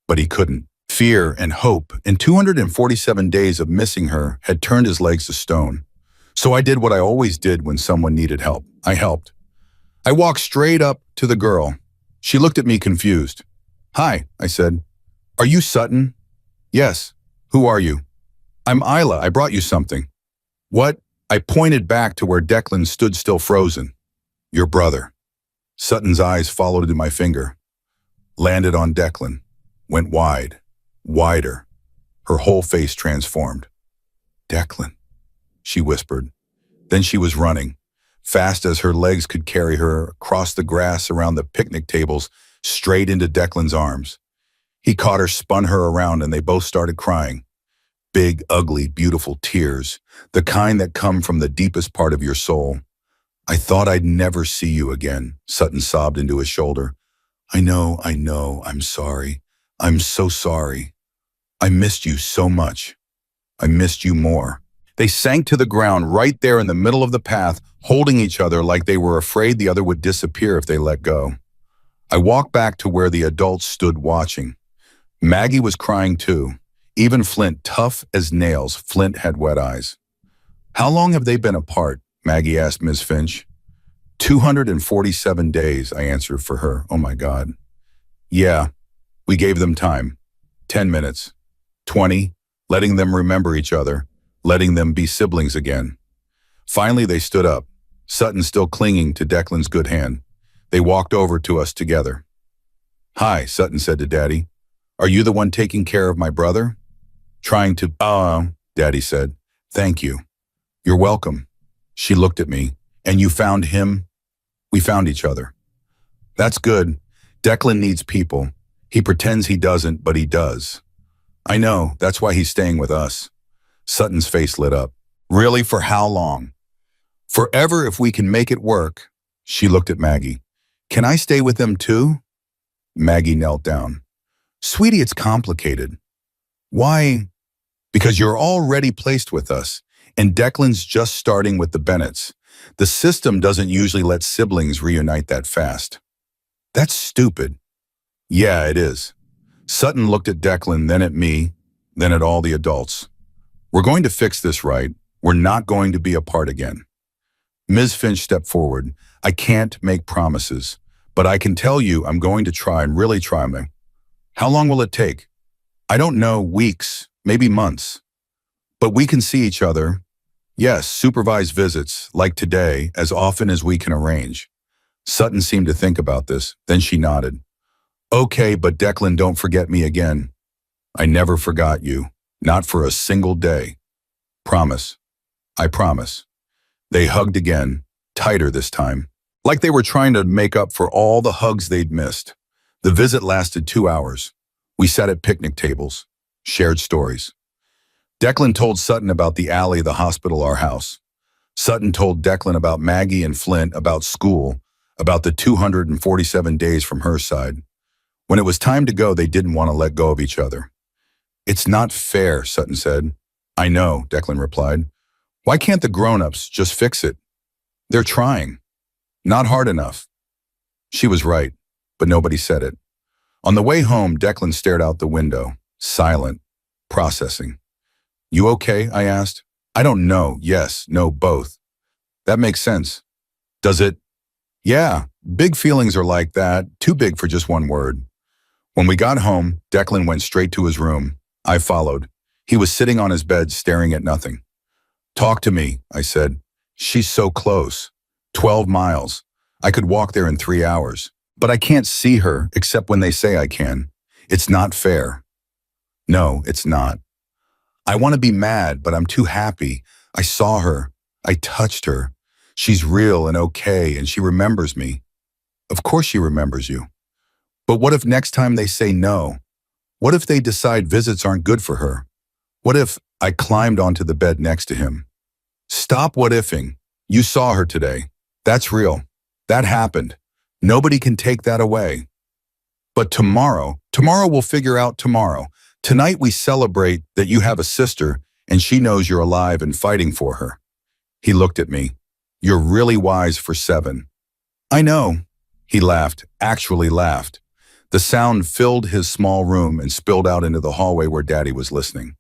But he couldn't. Fear and hope and 247 days of missing her had turned his legs to stone. So I did what I always did when someone needed help. I helped. I walked straight up to the girl. She looked at me confused. Hi, I said. Are you Sutton? Yes. Who are you? I'm Isla. I brought you something. What? I pointed back to where Declan stood still frozen. Your brother. Sutton's eyes followed to my finger. Landed on Declan. Went wide. Wider. Her whole face transformed. Declan, she whispered. Then she was running, fast as her legs could carry her, across the grass around the picnic tables, straight into Declan's arms. He caught her, spun her around, and they both started crying. Big, ugly, beautiful tears, the kind that come from the deepest part of your soul. I thought I'd never see you again, Sutton sobbed into his shoulder. I know, I'm sorry. I'm so sorry. I missed you so much. I missed you more. They sank to the ground right there in the middle of the path, holding each other like they were afraid the other would disappear if they let go. I walked back to where the adults stood watching. Maggie was crying too. Even Flint, tough as nails, Flint had wet eyes. How long have they been apart? Maggie asked Ms. Finch. 247 days, I answered for her. Oh my God. Yeah, we gave them time. 10 minutes. 20, letting them remember each other, letting them be siblings again. Finally, they stood up, Sutton still clinging to Declan's good hand. They walked over to us together. Hi, Sutton said to Daddy. Are you the one taking care of my brother? Trying to, Daddy said. Thank you. You're welcome. She looked at me. And you found him? We found each other. That's good. Declan needs people. He pretends he doesn't, but he does. I know, that's why he's staying with us. Sutton's face lit up. Really, for how long? Forever if we can make it work. She looked at Maggie. Can I stay with them too? Maggie knelt down. Sweetie, it's complicated. Why? Because you're already placed with us, and Declan's just starting with the Bennetts. The system doesn't usually let siblings reunite that fast. That's stupid. Yeah, it is. Sutton looked at Declan, then at me, then at all the adults. We're going to fix this right. We're not going to be apart again. Ms. Finch stepped forward. I can't make promises, but I can tell you I'm going to try and really try. How long will it take? I don't know, weeks, maybe months. But we can see each other. Yes, supervised visits, like today, as often as we can arrange. Sutton seemed to think about this, then she nodded. Okay, but Declan, don't forget me again. I never forgot you. Not for a single day. Promise. I promise. They hugged again, tighter this time, like they were trying to make up for all the hugs they'd missed. The visit lasted 2 hours. We sat at picnic tables, shared stories. Declan told Sutton about the alley, the hospital, our house. Sutton told Declan about Maggie and Flint, about school, about the 247 days from her side. When it was time to go, they didn't want to let go of each other. It's not fair, Sutton said. I know, Declan replied. Why can't the grown-ups just fix it? They're trying. Not hard enough. She was right, but nobody said it. On the way home, Declan stared out the window, silent, processing. You okay? I asked. I don't know. Yes, no, both. That makes sense. Does it? Yeah, big feelings are like that, too big for just one word. When we got home, Declan went straight to his room. I followed. He was sitting on his bed, staring at nothing. Talk to me, I said. She's so close. 12 miles. I could walk there in 3 hours. But I can't see her, except when they say I can. It's not fair. No, it's not. I want to be mad, but I'm too happy. I saw her. I touched her. She's real and okay, and she remembers me. Of course she remembers you. But what if next time they say no? What if they decide visits aren't good for her? What if I climbed onto the bed next to him? Stop what-ifing. You saw her today. That's real. That happened. Nobody can take that away. But tomorrow we'll figure out tomorrow. Tonight we celebrate that you have a sister and she knows you're alive and fighting for her. He looked at me. You're really wise for 7. I know. He laughed, actually laughed. The sound filled his small room and spilled out into the hallway where Daddy was listening.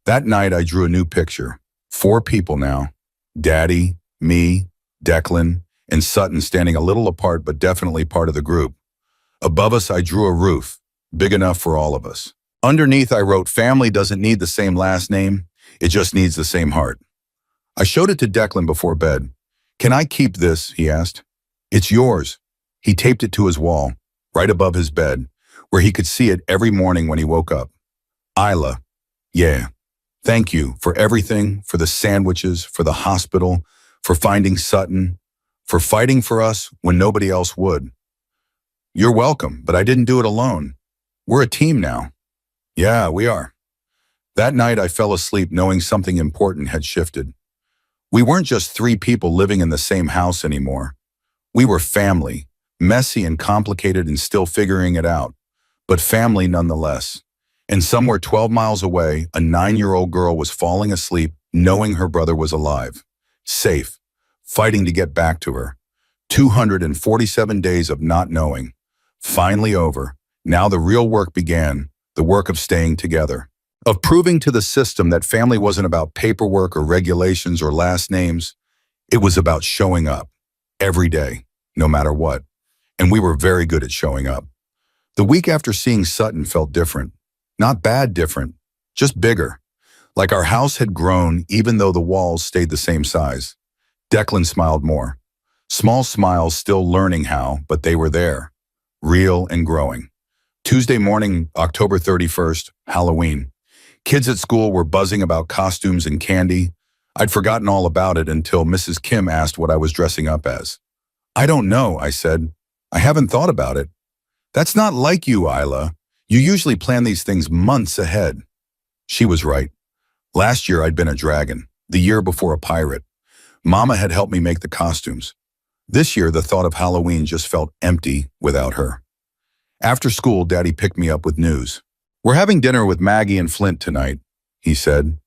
That night I drew a new picture. 4 people now. Daddy, me, Declan, and Sutton standing a little apart but definitely part of the group. Above us I drew a roof, big enough for all of us. Underneath I wrote, family doesn't need the same last name, it just needs the same heart. I showed it to Declan before bed. Can I keep this? He asked. It's yours. He taped it to his wall, right above his bed, where he could see it every morning when he woke up. Isla, yeah. Thank you for everything, for the sandwiches, for the hospital, for finding Sutton, for fighting for us when nobody else would. You're welcome, but I didn't do it alone. We're a team now. Yeah, we are. That night I fell asleep knowing something important had shifted. We weren't just 3 people living in the same house anymore. We were family, messy and complicated and still figuring it out, but family nonetheless. And somewhere 12 miles away, a 9-year-old girl was falling asleep knowing her brother was alive, safe, fighting to get back to her. 247 days of not knowing. Finally over. Now the real work began, the work of staying together, of proving to the system that family wasn't about paperwork or regulations or last names. It was about showing up every day, no matter what. And we were very good at showing up. The week after seeing Sutton felt different. Not bad different, just bigger. Like our house had grown even though the walls stayed the same size. Declan smiled more. Small smiles, still learning how, but they were there. Real and growing. Tuesday morning, October 31st, Halloween. Kids at school were buzzing about costumes and candy. I'd forgotten all about it until Mrs. Kim asked what I was dressing up as. I don't know, I said. I haven't thought about it. That's not like you, Isla. You usually plan these things months ahead. She was right. Last year I'd been a dragon, the year before a pirate. Mama had helped me make the costumes. This year the thought of Halloween just felt empty without her. After school, Daddy picked me up with news. We're having dinner with Maggie and Flint tonight, he said.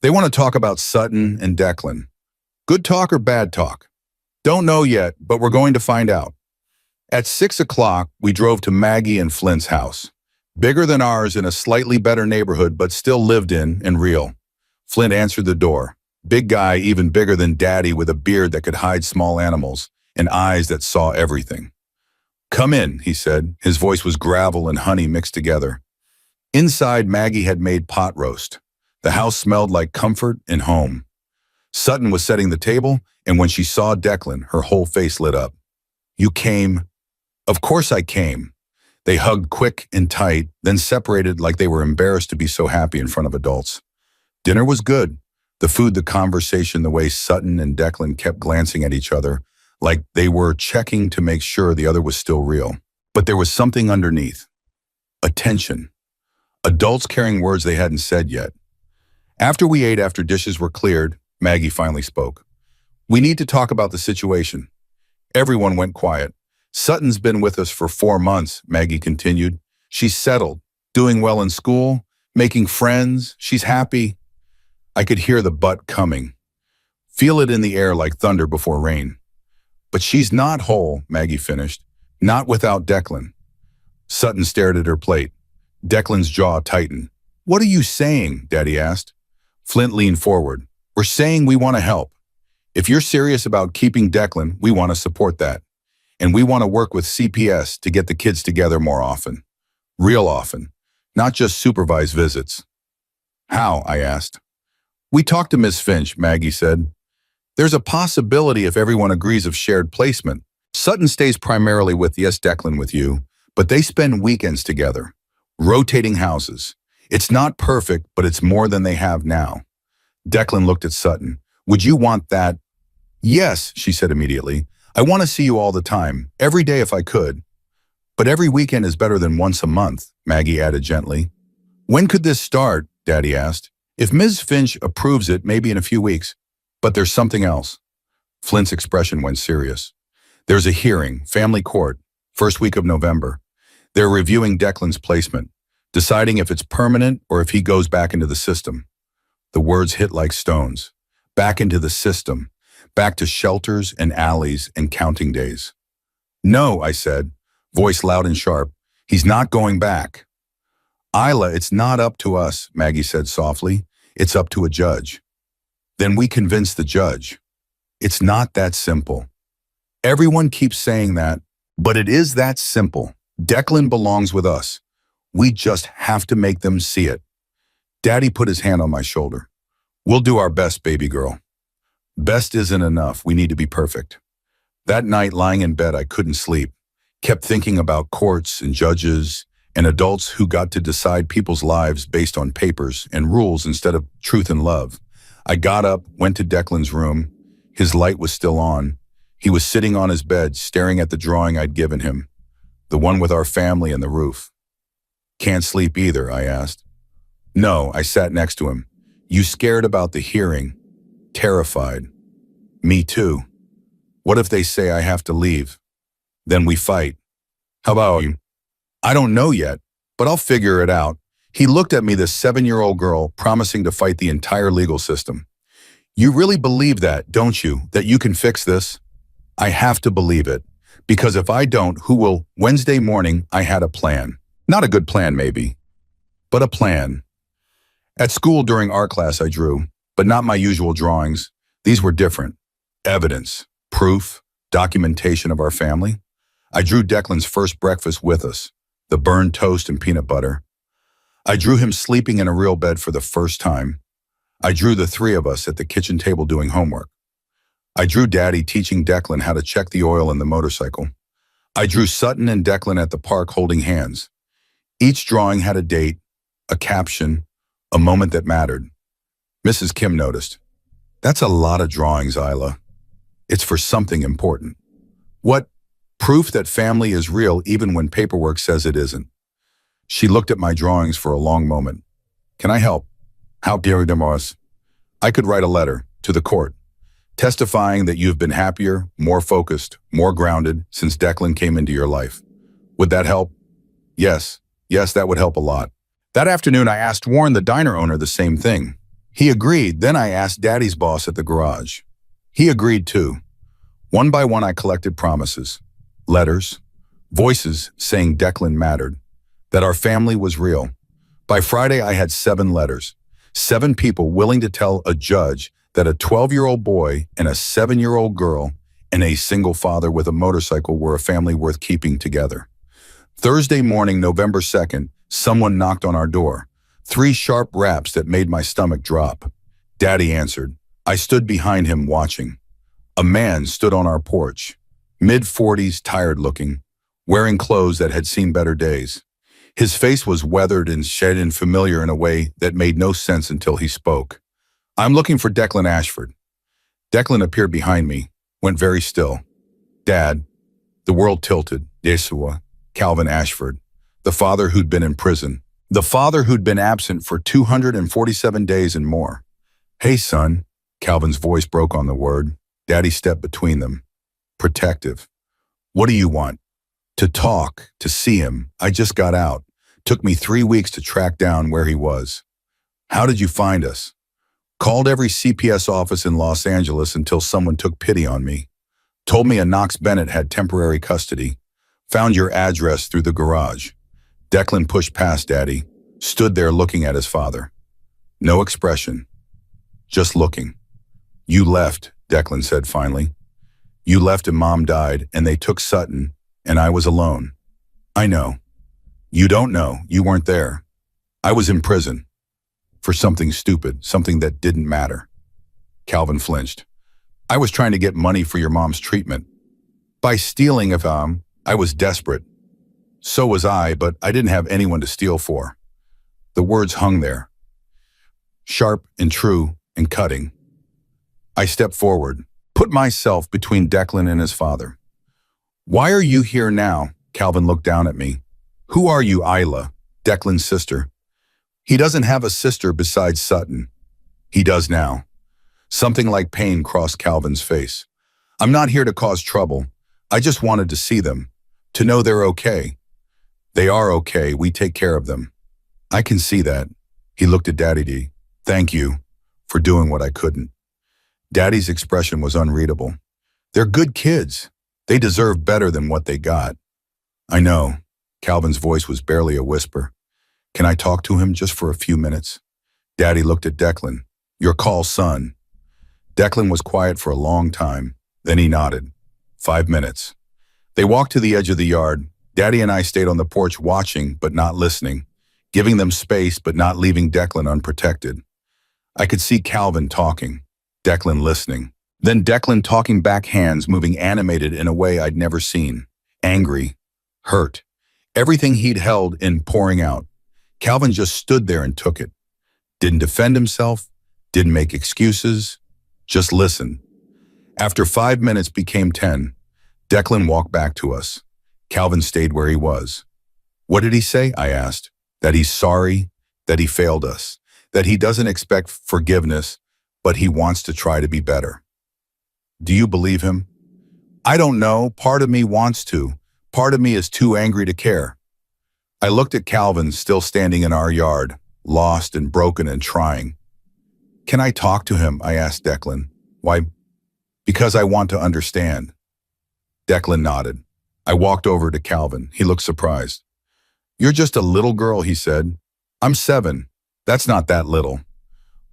They want to talk about Sutton and Declan. Good talk or bad talk? Don't know yet, but we're going to find out. At 6 o'clock, we drove to Maggie and Flint's house. Bigger than ours in a slightly better neighborhood, but still lived in and real. Flint answered the door. Big guy, even bigger than Daddy, with a beard that could hide small animals and eyes that saw everything. Come in, he said. His voice was gravel and honey mixed together. Inside, Maggie had made pot roast. The house smelled like comfort and home. Sutton was setting the table, and when she saw Declan, her whole face lit up. You came? Of course I came. They hugged quick and tight, then separated like they were embarrassed to be so happy in front of adults. Dinner was good. The food, the conversation, the way Sutton and Declan kept glancing at each other, like they were checking to make sure the other was still real. But there was something underneath. Attention. Adults carrying words they hadn't said yet. After we ate, after dishes were cleared, Maggie finally spoke. We need to talk about the situation. Everyone went quiet. Sutton's been with us for 4 months, Maggie continued. She's settled, doing well in school, making friends. She's happy. I could hear the but coming. Feel it in the air like thunder before rain. But she's not whole, Maggie finished. Not without Declan. Sutton stared at her plate. Declan's jaw tightened. What are you saying? Daddy asked. Flint leaned forward. We're saying we want to help. If you're serious about keeping Declan, we want to support that. And we want to work with CPS to get the kids together more often. Real often. Not just supervised visits. How? I asked. We talked to Miss Finch, Maggie said. There's a possibility if everyone agrees of shared placement. Sutton stays primarily with, yes, Declan with you, but they spend weekends together, rotating houses. It's not perfect, but it's more than they have now. Declan looked at Sutton. Would you want that? Yes, she said immediately. I want to see you all the time, every day if I could. But every weekend is better than once a month, Maggie added gently. When could this start? Daddy asked. If Ms. Finch approves it, maybe in a few weeks. But there's something else. Flint's expression went serious. There's a hearing, family court, first week of November. They're reviewing Declan's placement, deciding if it's permanent or if he goes back into the system. The words hit like stones. Back into the system. Back to shelters and alleys and counting days. No, I said, voice loud and sharp. He's not going back. Isla, it's not up to us, Maggie said softly. It's up to a judge. Then we convince the judge. It's not that simple. Everyone keeps saying that, but it is that simple. Declan belongs with us. We just have to make them see it. Daddy put his hand on my shoulder. We'll do our best, baby girl. Best isn't enough. We need to be perfect. That night, lying in bed, I couldn't sleep. Kept thinking about courts and judges and adults who got to decide people's lives based on papers and rules instead of truth and love. I got up, went to Declan's room. His light was still on. He was sitting on his bed, staring at the drawing I'd given him, the one with our family and the roof. Can't sleep either, I asked. No, I sat next to him. You scared about the hearing? Terrified. Me too. What if they say I have to leave? Then we fight. How about you? I don't know yet, but I'll figure it out. He looked at me, this 7-year-old girl, promising to fight the entire legal system. You really believe that, don't you, that you can fix this? I have to believe it, because if I don't, who will? Wednesday morning, I had a plan. Not a good plan, maybe, but a plan. At school during art class, I drew, but not my usual drawings. These were different. Evidence, proof, documentation of our family. I drew Declan's first breakfast with us, the burned toast and peanut butter. I drew him sleeping in a real bed for the first time. I drew the 3 of us at the kitchen table doing homework. I drew Daddy teaching Declan how to check the oil in the motorcycle. I drew Sutton and Declan at the park holding hands. Each drawing had a date, a caption, a moment that mattered. Mrs. Kim noticed. That's a lot of drawings, Isla. It's for something important. What? Proof that family is real even when paperwork says it isn't. She looked at my drawings for a long moment. Can I help? How dare you? I could write a letter to the court, testifying that you've been happier, more focused, more grounded since Declan came into your life. Would that help? Yes, that would help a lot. That afternoon, I asked Warren, the diner owner, the same thing. He agreed. Then I asked Daddy's boss at the garage. He agreed too. One by one, I collected promises, letters, voices saying Declan mattered, that our family was real. By Friday, I had 7 letters, 7 people willing to tell a judge that a 12-year-old boy and a 7-year-old girl and a single father with a motorcycle were a family worth keeping together. Thursday morning, November 2nd, someone knocked on our door. 3 sharp raps that made my stomach drop. Daddy answered. I stood behind him watching. A man stood on our porch, mid-40s, tired-looking, wearing clothes that had seen better days. His face was weathered and shed and familiar in a way that made no sense until he spoke. "I'm looking for Declan Ashford." Declan appeared behind me, went very still. "Dad." The world tilted. Yeshua, Calvin Ashford, the father who'd been in prison, the father who'd been absent for 247 days and more. "Hey, son." Calvin's voice broke on the word. Daddy stepped between them, protective. "What do you want?" "To talk, to see him. I just got out. Took me 3 weeks to track down where he was." "How did you find us?" "Called every CPS office in Los Angeles until someone took pity on me. Told me a Knox Bennett had temporary custody. Found your address through the garage." Declan pushed past Daddy, stood there looking at his father. No expression, just looking. "You left," Declan said finally. "You left and Mom died, and they took Sutton, and I was alone." "I know." "You don't know. You weren't there. I was in prison. For something stupid, something that didn't matter." Calvin flinched. "I was trying to get money for your mom's treatment. By stealing I was desperate. So was I, but I didn't have anyone to steal for." The words hung there, sharp and true and cutting. I stepped forward, put myself between Declan and his father. "Why are you here now?" Calvin looked down at me. "Who are you, Isla, Declan's sister?" "He doesn't have a sister besides Sutton." "He does now." Something like pain crossed Calvin's face. "I'm not here to cause trouble. I just wanted to see them, to know they're okay." "They are okay. We take care of them." "I can see that." He looked at Daddy D. "Thank you for doing what I couldn't." Daddy's expression was unreadable. "They're good kids. They deserve better than what they got." "I know." Calvin's voice was barely a whisper. "Can I talk to him just for a few minutes?" Daddy looked at Declan. "Your call, son." Declan was quiet for a long time. Then he nodded. 5 minutes. They walked to the edge of the yard. Daddy and I stayed on the porch watching but not listening, giving them space but not leaving Declan unprotected. I could see Calvin talking, Declan listening. Then Declan talking back, hands moving, animated in a way I'd never seen. Angry, hurt, everything he'd held in pouring out. Calvin just stood there and took it. Didn't defend himself, didn't make excuses, just listened. After 5 minutes became 10, Declan walked back to us. Calvin stayed where he was. "What did he say?" I asked. "That he's sorry, that he failed us, that he doesn't expect forgiveness, but he wants to try to be better." "Do you believe him?" "I don't know. Part of me wants to. Part of me is too angry to care." I looked at Calvin, still standing in our yard, lost and broken and trying. "Can I talk to him?" I asked Declan. "Why?" "Because I want to understand." Declan nodded. I walked over to Calvin. He looked surprised. "You're just a little girl," he said. "I'm 7. That's not that little."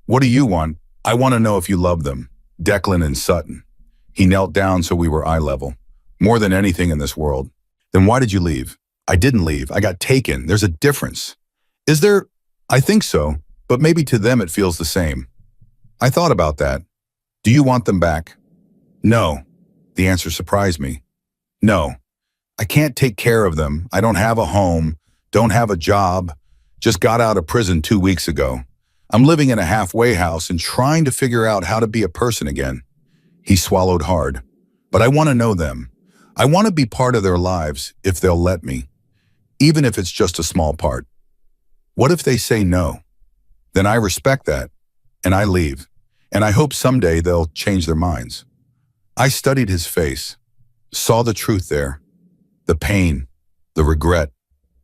"What do you want?" "I want to know if you love them, Declan and Sutton." He knelt down so we were eye level. "More than anything in this world." "Then why did you leave?" "I didn't leave. I got taken. There's a difference." "Is there?" "I think so, but maybe to them it feels the same." I thought about that. "Do you want them back?" "No." The answer surprised me. "No. I can't take care of them. I don't have a home, don't have a job, just got out of prison 2 weeks ago. I'm living in a halfway house and trying to figure out how to be a person again." He swallowed hard. "But I want to know them. I want to be part of their lives if they'll let me, even if it's just a small part." "What if they say no?" "Then I respect that, and I leave, and I hope someday they'll change their minds." I studied his face, saw the truth there, the pain, the regret,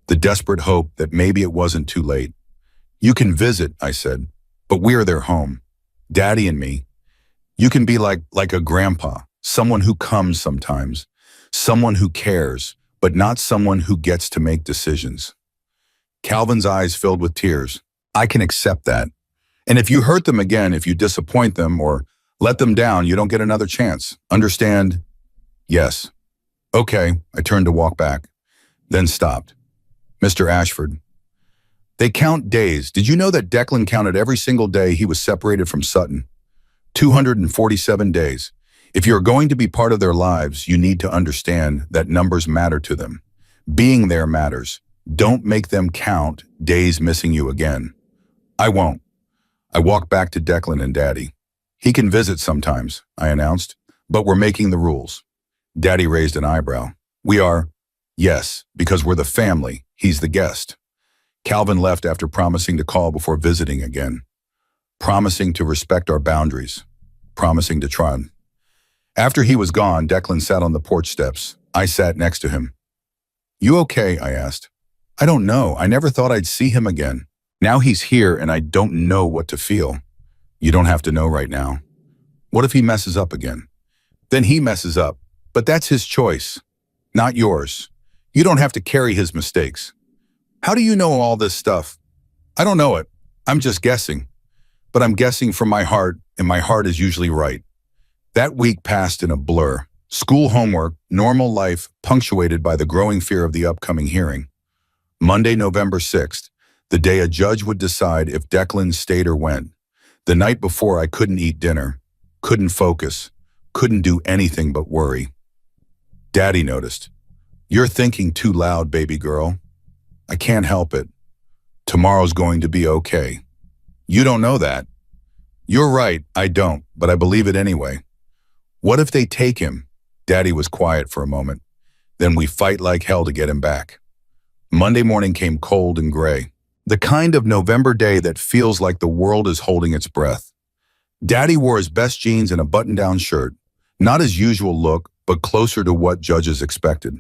the desperate hope that maybe it wasn't too late. "You can visit," I said, "but we're their home, Daddy and me. You can be like a grandpa, someone who comes sometimes, someone who cares, but not someone who gets to make decisions." Calvin's eyes filled with tears. "I can accept that. And if you hurt them again, if you disappoint them or let them down, you don't get another chance. Understand?" "Yes." "Okay." I turned to walk back, then stopped. "Mr. Ashford, they count days. Did you know that Declan counted every single day he was separated from Sutton? 247 days. If you're going to be part of their lives, you need to understand that numbers matter to them. Being there matters. Don't make them count days missing you again. I won't. I walked back to Declan and Daddy. He can visit sometimes, I announced, but we're making the rules. Daddy raised an eyebrow. We are? Yes, because we're the family. He's the guest. Calvin left after promising to call before visiting again. Promising to respect our boundaries. Promising to try. After he was gone, Declan sat on the porch steps. I sat next to him. You okay? I asked. I don't know. I never thought I'd see him again. Now he's here and I don't know what to feel. You don't have to know right now. What if he messes up again? Then he messes up, but that's his choice, not yours. You don't have to carry his mistakes. How do you know all this stuff? I don't know it. I'm just guessing. But I'm guessing from my heart, and my heart is usually right. That week passed in a blur. School homework, normal life, punctuated by the growing fear of the upcoming hearing. Monday, November 6th, the day a judge would decide if Declan stayed or went. The night before, I couldn't eat dinner, couldn't focus, couldn't do anything but worry. Daddy noticed. You're thinking too loud, baby girl. I can't help it. Tomorrow's going to be okay. You don't know that. You're right, I don't, but I believe it anyway. What if they take him? Daddy was quiet for a moment. Then we fight like hell to get him back. Monday morning came cold and gray. The kind of November day that feels like the world is holding its breath. Daddy wore his best jeans and a button-down shirt. Not his usual look, but closer to what judges expected.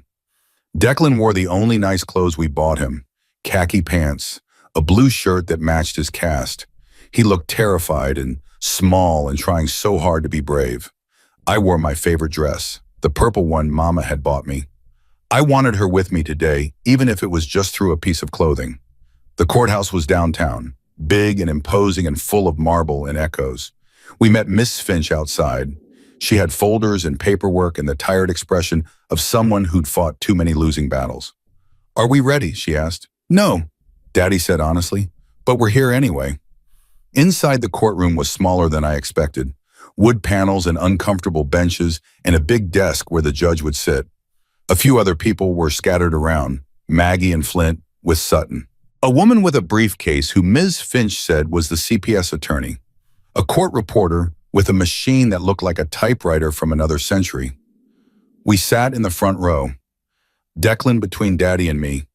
Declan wore the only nice clothes we bought him. Khaki pants, a blue shirt that matched his cast. He looked terrified and small and trying so hard to be brave. I wore my favorite dress, the purple one Mama had bought me. I wanted her with me today, even if it was just through a piece of clothing. The courthouse was downtown, big and imposing and full of marble and echoes. We met Miss Finch outside. She had folders and paperwork and the tired expression of someone who'd fought too many losing battles. Are we ready? She asked. No, Daddy said honestly, but we're here anyway. Inside the courtroom was smaller than I expected. Wood panels and uncomfortable benches and a big desk where the judge would sit. A few other people were scattered around, Maggie and Flint with Sutton. A woman with a briefcase who Ms. Finch said was the CPS attorney. A court reporter with a machine that looked like a typewriter from another century. We sat in the front row, Declan between Daddy and me.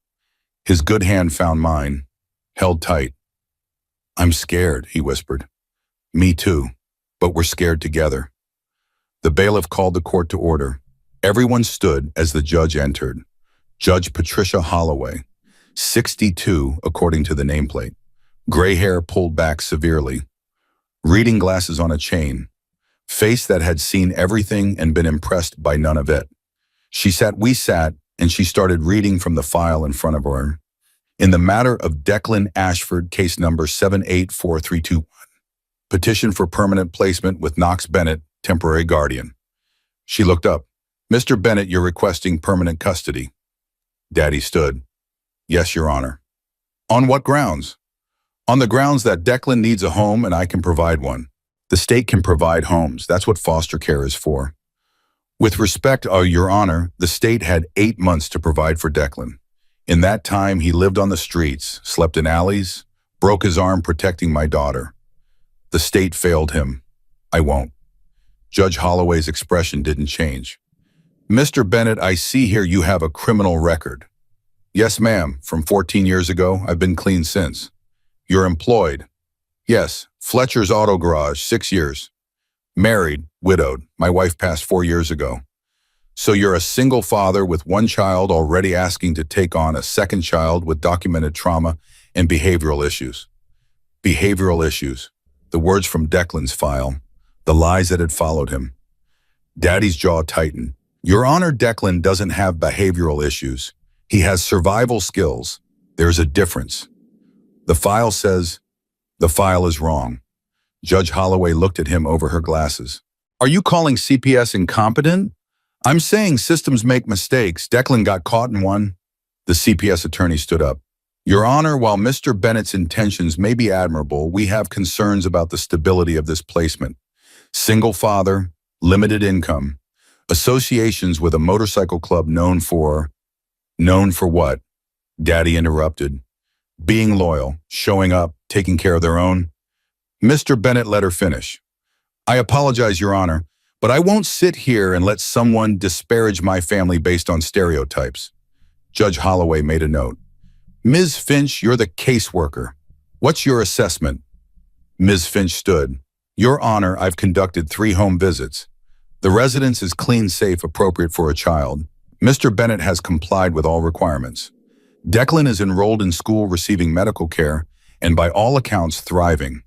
His good hand found mine, held tight. I'm scared, he whispered. Me too, but we're scared together. The bailiff called the court to order. Everyone stood as the judge entered. Judge Patricia Holloway, 62 according to the nameplate. Gray hair pulled back severely. Reading glasses on a chain. Face that had seen everything and been impressed by none of it. We sat, and she started reading from the file in front of her. In the matter of Declan Ashford, case number 784321. Petition for permanent placement with Knox Bennett, temporary guardian. She looked up. Mr. Bennett, you're requesting permanent custody. Daddy stood. Yes, Your Honor. On what grounds? On the grounds that Declan needs a home and I can provide one. The state can provide homes. That's what foster care is for. With respect, Your Honor, the state had 8 months to provide for Declan. In that time, he lived on the streets, slept in alleys, broke his arm protecting my daughter. The state failed him. I won't. Judge Holloway's expression didn't change. Mr. Bennett, I see here you have a criminal record. Yes, ma'am. From 14 years ago, I've been clean since. You're employed. Yes, Fletcher's Auto Garage, 6 years. Married, widowed. My wife passed 4 years ago. So you're a single father with one child already asking to take on a second child with documented trauma and behavioral issues. Behavioral issues. The words from Declan's file. The lies that had followed him. Daddy's jaw tightened. Your Honor, Declan doesn't have behavioral issues. He has survival skills. There's a difference. The file says, the file is wrong. Judge Holloway looked at him over her glasses. Are you calling CPS incompetent? I'm saying systems make mistakes. Declan got caught in one. The CPS attorney stood up. Your Honor, while Mr. Bennett's intentions may be admirable, we have concerns about the stability of this placement. Single father, limited income, associations with a motorcycle club known for what? Daddy interrupted. Being loyal, showing up, taking care of their own. Mr. Bennett let her finish. I apologize, Your Honor, but I won't sit here and let someone disparage my family based on stereotypes. Judge Holloway made a note. Ms. Finch, you're the caseworker. What's your assessment? Ms. Finch stood. Your Honor, I've conducted 3 home visits. The residence is clean, safe, appropriate for a child. Mr. Bennett has complied with all requirements. Declan is enrolled in school receiving medical care and by all accounts thriving.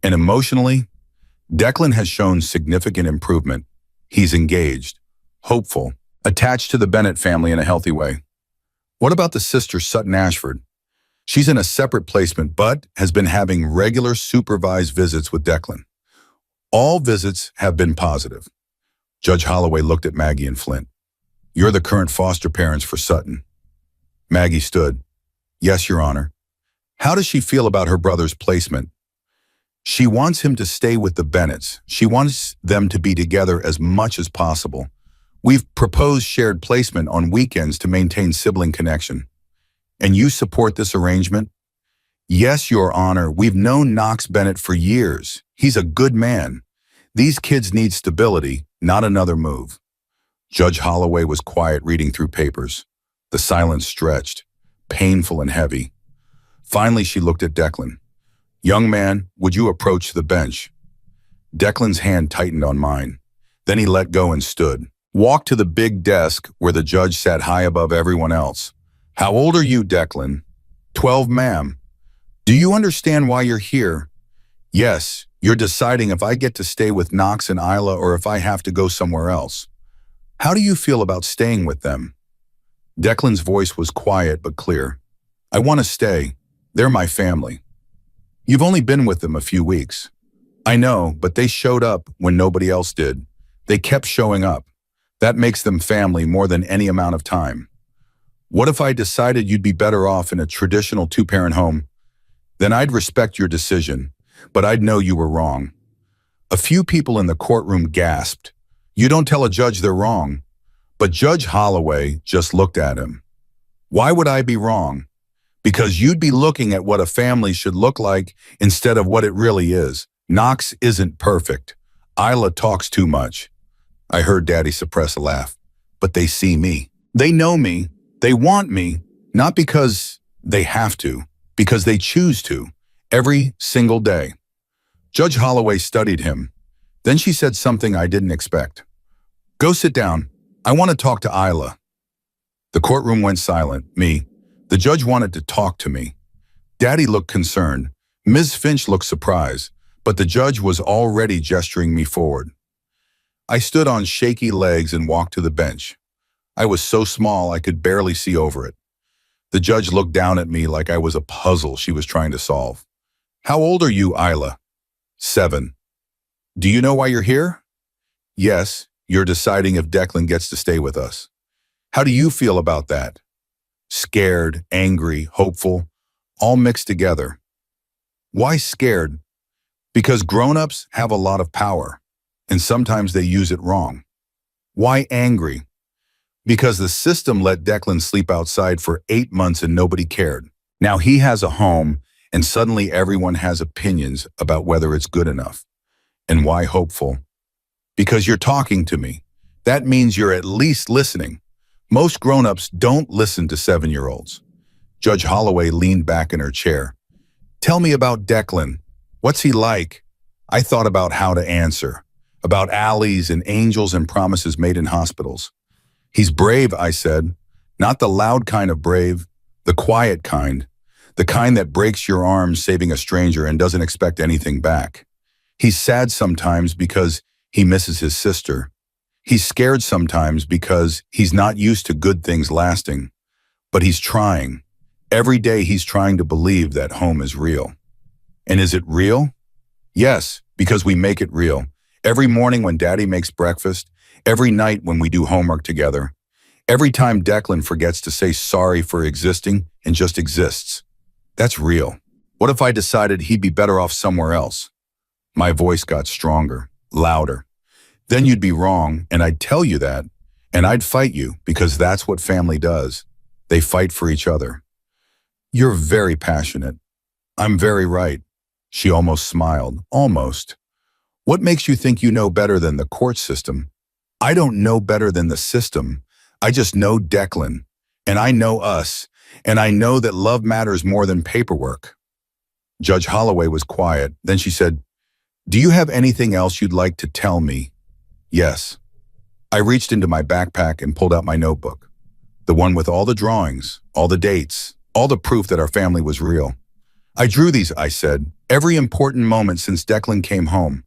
And emotionally, Declan has shown significant improvement. He's engaged, hopeful, attached to the Bennett family in a healthy way. What about the sister Sutton Ashford? She's in a separate placement but has been having regular supervised visits with Declan. All visits have been positive. Judge Holloway looked at Maggie and Flint. You're the current foster parents for Sutton. Maggie stood. Yes, Your Honor. How does she feel about her brother's placement? She wants him to stay with the Bennetts. She wants them to be together as much as possible. We've proposed shared placement on weekends to maintain sibling connection. And you support this arrangement? Yes, Your Honor. We've known Knox Bennett for years. He's a good man. These kids need stability, not another move. Judge Holloway was quiet, reading through papers. The silence stretched, painful and heavy. Finally, she looked at Declan. Young man, would you approach the bench? Declan's hand tightened on mine. Then he let go and stood. Walked to the big desk where the judge sat high above everyone else. How old are you, Declan? 12, ma'am. Do you understand why you're here? Yes, you're deciding if I get to stay with Knox and Isla or if I have to go somewhere else. How do you feel about staying with them? Declan's voice was quiet but clear. I want to stay. They're my family. You've only been with them a few weeks. I know, but they showed up when nobody else did. They kept showing up. That makes them family more than any amount of time. What if I decided you'd be better off in a traditional 2-parent home? Then I'd respect your decision, but I'd know you were wrong. A few people in the courtroom gasped. You don't tell a judge they're wrong. But Judge Holloway just looked at him. Why would I be wrong? Because you'd be looking at what a family should look like instead of what it really is. Knox isn't perfect. Isla talks too much. I heard Daddy suppress a laugh. But they see me. They know me. They want me. Not because they have to, because they choose to. Every single day. Judge Holloway studied him. Then she said something I didn't expect. Go sit down. I want to talk to Isla. The courtroom went silent. Me. The judge wanted to talk to me. Daddy looked concerned. Ms. Finch looked surprised, but the judge was already gesturing me forward. I stood on shaky legs and walked to the bench. I was so small I could barely see over it. The judge looked down at me like I was a puzzle she was trying to solve. How old are you, Isla? 7. Do you know why you're here? Yes. You're deciding if Declan gets to stay with us. How do you feel about that? Scared, angry, hopeful, all mixed together. Why scared? Because grown-ups have a lot of power, and sometimes they use it wrong. Why angry? Because the system let Declan sleep outside for 8 months and nobody cared. Now he has a home, and suddenly everyone has opinions about whether it's good enough. And why hopeful? Because you're talking to me. That means you're at least listening. Most grown-ups don't listen to 7-year-olds. Judge Holloway leaned back in her chair. Tell me about Declan. What's he like? I thought about how to answer. About alleys and angels and promises made in hospitals. He's brave, I said. Not the loud kind of brave, the quiet kind. The kind that breaks your arms saving a stranger and doesn't expect anything back. He's sad sometimes because he misses his sister. He's scared sometimes because he's not used to good things lasting. But he's trying. Every day he's trying to believe that home is real. And is it real? Yes, because we make it real. Every morning when Daddy makes breakfast, every night when we do homework together, every time Declan forgets to say sorry for existing and just exists. That's real. What if I decided he'd be better off somewhere else? My voice got stronger. louder. Then you'd be wrong, and I'd tell you that, and I'd fight you because that's what family does. They fight for each other. You're very passionate. I'm very right. She almost smiled. Almost. What makes you think you know better than the court system? I don't know better than the system. I just know Declan, and I know us, and I know that love matters more than paperwork. Judge Holloway was quiet. Then she said, "Do you have anything else you'd like to tell me?" "Yes." I reached into my backpack and pulled out my notebook. The one with all the drawings, all the dates, all the proof that our family was real. "I drew these," I said, "every important moment since Declan came home.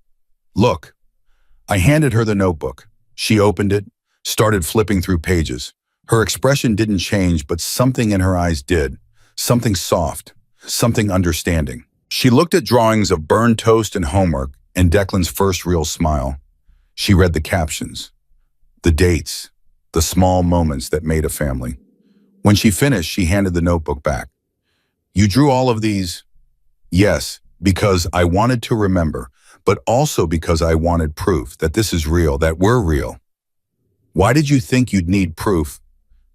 Look." I handed her the notebook. She opened it, started flipping through pages. Her expression didn't change, but something in her eyes did. Something soft, something understanding. She looked at drawings of burned toast and homework and Declan's first real smile. She read the captions, the dates, the small moments that made a family. When she finished, she handed the notebook back. "You drew all of these?" "Yes, because I wanted to remember, but also because I wanted proof that this is real, that we're real." "Why did you think you'd need proof?"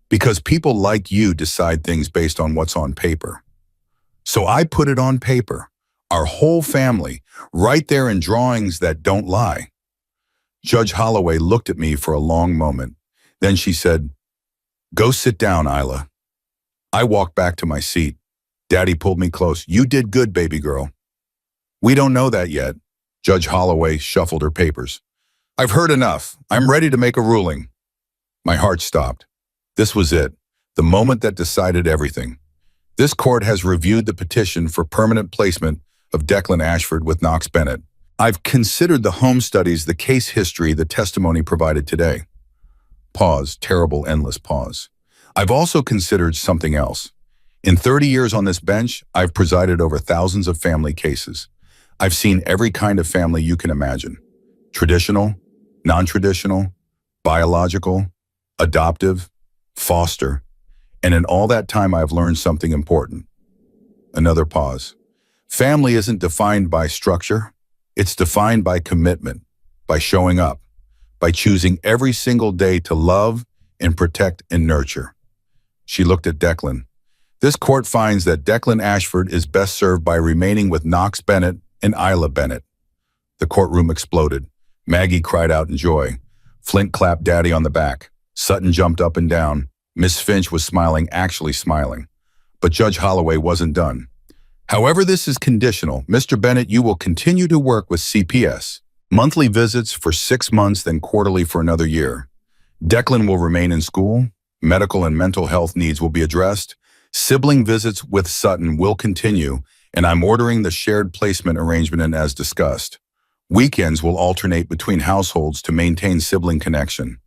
"Because people like you decide things based on what's on paper." So I put it on paper, our whole family, right there in drawings that don't lie. Judge Holloway looked at me for a long moment. Then she said, "Go sit down, Isla." I walked back to my seat. Daddy pulled me close. "You did good, baby girl." "We don't know that yet." Judge Holloway shuffled her papers. "I've heard enough. I'm ready to make a ruling." My heart stopped. This was it, the moment that decided everything. This court has reviewed the petition for permanent placement of Declan Ashford with Knox Bennett. I've considered the home studies, the case history, the testimony provided today. Pause, terrible, endless pause. I've also considered something else. In 30 years on this bench, I've presided over thousands of family cases. I've seen every kind of family you can imagine. Traditional, non-traditional, biological, adoptive, foster. And in all that time, I've learned something important. Another pause. Family isn't defined by structure. It's defined by commitment, by showing up, by choosing every single day to love and protect and nurture. She looked at Declan. This court finds that Declan Ashford is best served by remaining with Knox Bennett and Isla Bennett. The courtroom exploded. Maggie cried out in joy. Flint clapped Daddy on the back. Sutton jumped up and down. Miss Finch was smiling, actually smiling. But Judge Holloway wasn't done. "However, this is conditional. Mr. Bennett, you will continue to work with CPS. Monthly visits for 6 months, then quarterly for another year. Declan will remain in school. Medical and mental health needs will be addressed. Sibling visits with Sutton will continue, and I'm ordering the shared placement arrangement in as discussed. Weekends will alternate between households to maintain sibling connection."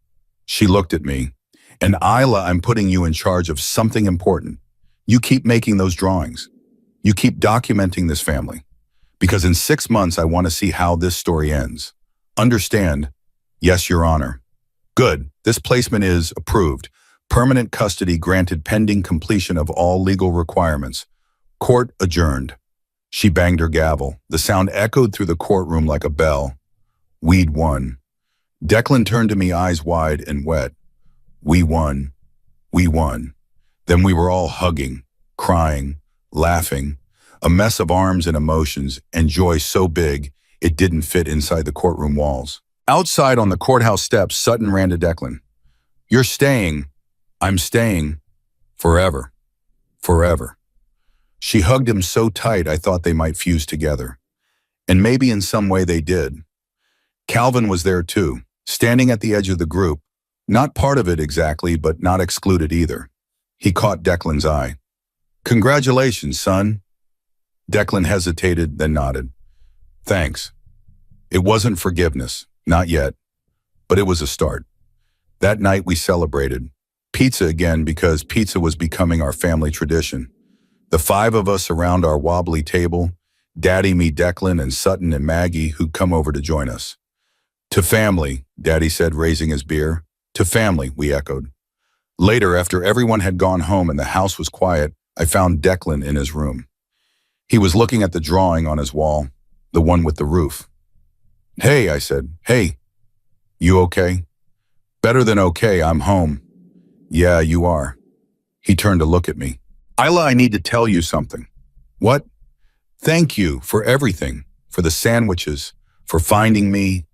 She looked at me. "And Isla, I'm putting you in charge of something important. You keep making those drawings. You keep documenting this family. Because in 6 months, I want to see how this story ends. Understand?" "Yes, Your Honor." "Good. This placement is approved. Permanent custody granted pending completion of all legal requirements. Court adjourned." She banged her gavel. The sound echoed through the courtroom like a bell. "We'd won." Declan turned to me, eyes wide and wet. "We won. We won." Then we were all hugging, crying, laughing, a mess of arms and emotions, and joy so big it didn't fit inside the courtroom walls. Outside on the courthouse steps, Sutton ran to Declan. "You're staying. I'm staying. Forever. Forever." She hugged him so tight I thought they might fuse together. And maybe in some way they did. Calvin was there too, standing at the edge of the group. Not part of it exactly, but not excluded either. He caught Declan's eye. "Congratulations, son." Declan hesitated, then nodded. "Thanks." It wasn't forgiveness, not yet, but it was a start. That night we celebrated. Pizza again, because pizza was becoming our family tradition. The 5 of us around our wobbly table, Daddy, me, Declan, and Sutton and Maggie, who'd come over to join us. "To family," Daddy said, raising his beer. "To family," we echoed. Later, after everyone had gone home and the house was quiet, I found Declan in his room. He was looking at the drawing on his wall, the one with the roof. Hey, I said. Hey, you okay? Better than okay, I'm home. Yeah, you are. He turned to look at me. Isla, I need to tell you something. What? Thank you for everything, for the sandwiches, for finding me,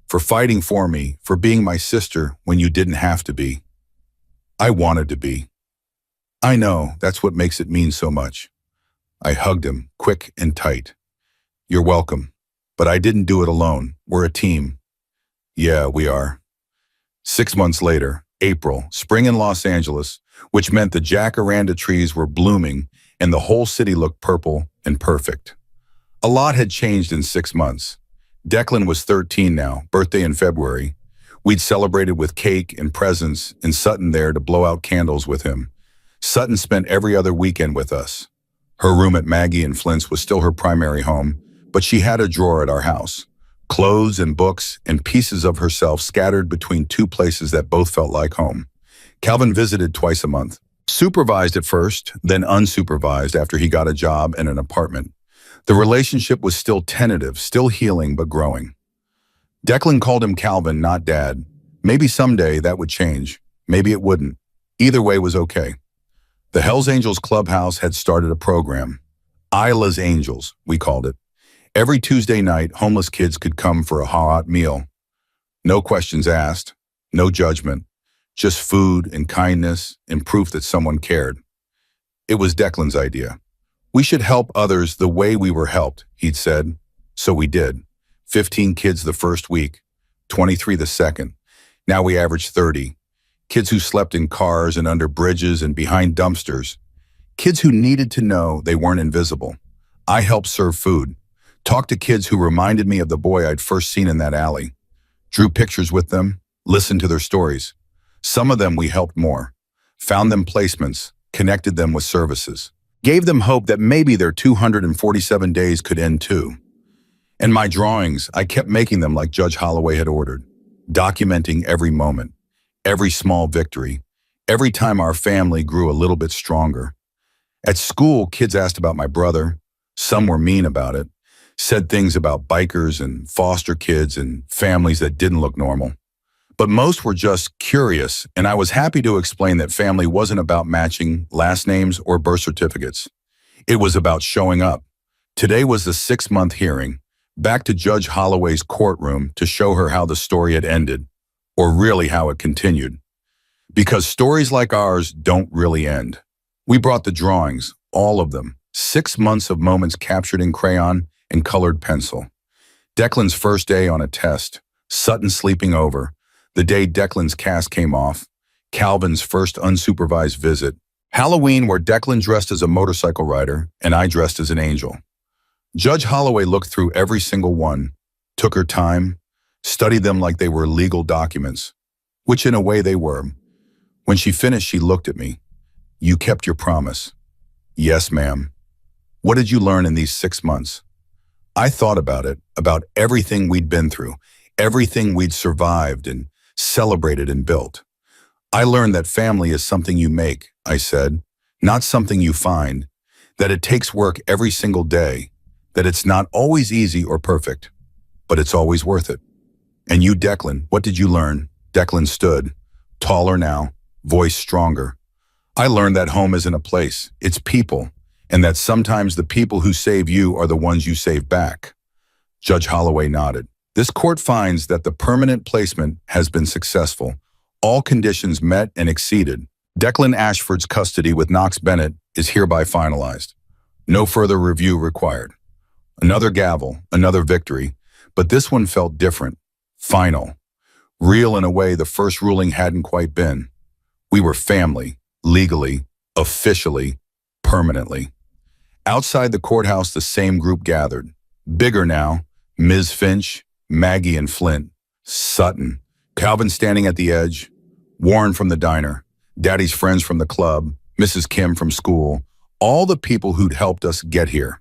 for fighting for me, for being my sister when you didn't have to be. I wanted to be. I know, that's what makes it mean so much. I hugged him, quick and tight. You're welcome. But I didn't do it alone. We're a team. Yeah, we are. 6 months later, April, spring in Los Angeles, which meant the jacaranda trees were blooming and the whole city looked purple and perfect. A lot had changed in 6 months. Declan was 13 now, birthday in February. We'd celebrated with cake and presents and Sutton there to blow out candles with him. Sutton spent every other weekend with us. Her room at Maggie and Flint's was still her primary home, but she had a drawer at our house. Clothes and books and pieces of herself scattered between two places that both felt like home. Calvin visited twice a month. Supervised at first, then unsupervised after he got a job and an apartment. The relationship was still tentative, still healing, but growing. Declan called him Calvin, not Dad. Maybe someday that would change. Maybe it wouldn't. Either way was okay. The Hells Angels Clubhouse had started a program. Isla's Angels, we called it. Every Tuesday night, homeless kids could come for a hot meal. No questions asked, no judgment, just food and kindness and proof that someone cared. It was Declan's idea. We should help others the way we were helped, he'd said. So we did. 15 kids the first week, 23 the second. Now we average 30. Kids who slept in cars and under bridges and behind dumpsters. Kids who needed to know they weren't invisible. I helped serve food. Talked to kids who reminded me of the boy I'd first seen in that alley. Drew pictures with them, listened to their stories. Some of them we helped more. Found them placements, connected them with services. Gave them hope that maybe their 247 days could end too. And my drawings, I kept making them like Judge Holloway had ordered, documenting every moment, every small victory, every time our family grew a little bit stronger. At school, kids asked about my brother. Some were mean about it, said things about bikers and foster kids and families that didn't look normal. But most were just curious, and I was happy to explain that family wasn't about matching last names or birth certificates. It was about showing up. Today was the 6-month hearing, back to Judge Holloway's courtroom to show her how the story had ended, or really how it continued. Because stories like ours don't really end. We brought the drawings, all of them, 6 months of moments captured in crayon and colored pencil. Declan's first day on a test, Sutton sleeping over, the day Declan's cast came off, Calvin's first unsupervised visit, Halloween where Declan dressed as a motorcycle rider and I dressed as an angel. Judge Holloway looked through every single one, took her time, studied them like they were legal documents, which in a way they were. When she finished, she looked at me. You kept your promise. Yes, ma'am. What did you learn in these 6 months? I thought about it, about everything we'd been through, everything we'd survived and celebrated and built. I learned that family is something you make, I said, not something you find, that it takes work every single day, that it's not always easy or perfect, but it's always worth it. And you, Declan, what did you learn? Declan stood, taller now, voice stronger. I learned that home isn't a place, it's people, and that sometimes the people who save you are the ones you save back. Judge Holloway nodded. This court finds that the permanent placement has been successful. All conditions met and exceeded. Declan Ashford's custody with Knox Bennett is hereby finalized. No further review required. Another gavel, another victory, but this one felt different, final, real in a way the first ruling hadn't quite been. We were family, legally, officially, permanently. Outside the courthouse, the same group gathered. Bigger now, Ms. Finch, Maggie and Flint, Sutton, Calvin standing at the edge, Warren from the diner, Daddy's friends from the club, Mrs. Kim from school, all the people who'd helped us get here.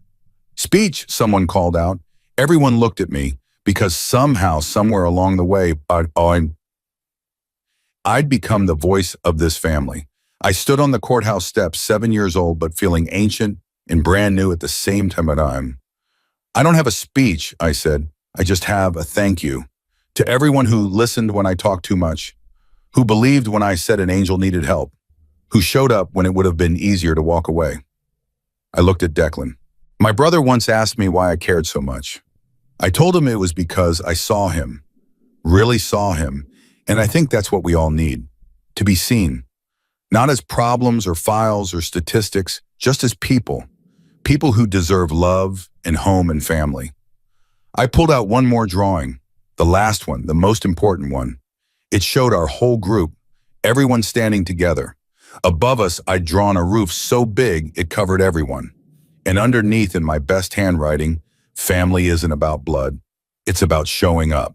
Speech, someone called out. Everyone looked at me because somehow, somewhere along the way, I'd become the voice of this family. I stood on the courthouse steps, 7 years old, but feeling ancient and brand new at the same time. I don't have a speech, I said. I just have a thank you to everyone who listened when I talked too much, who believed when I said an angel needed help, who showed up when it would have been easier to walk away. I looked at Declan. My brother once asked me why I cared so much. I told him it was because I saw him, really saw him, and I think that's what we all need, to be seen. Not as problems or files or statistics, just as people. People who deserve love and home and family. I pulled out one more drawing, the last one, the most important one. It showed our whole group, everyone standing together. Above us, I'd drawn a roof so big it covered everyone. And underneath, in my best handwriting, family isn't about blood. It's about showing up.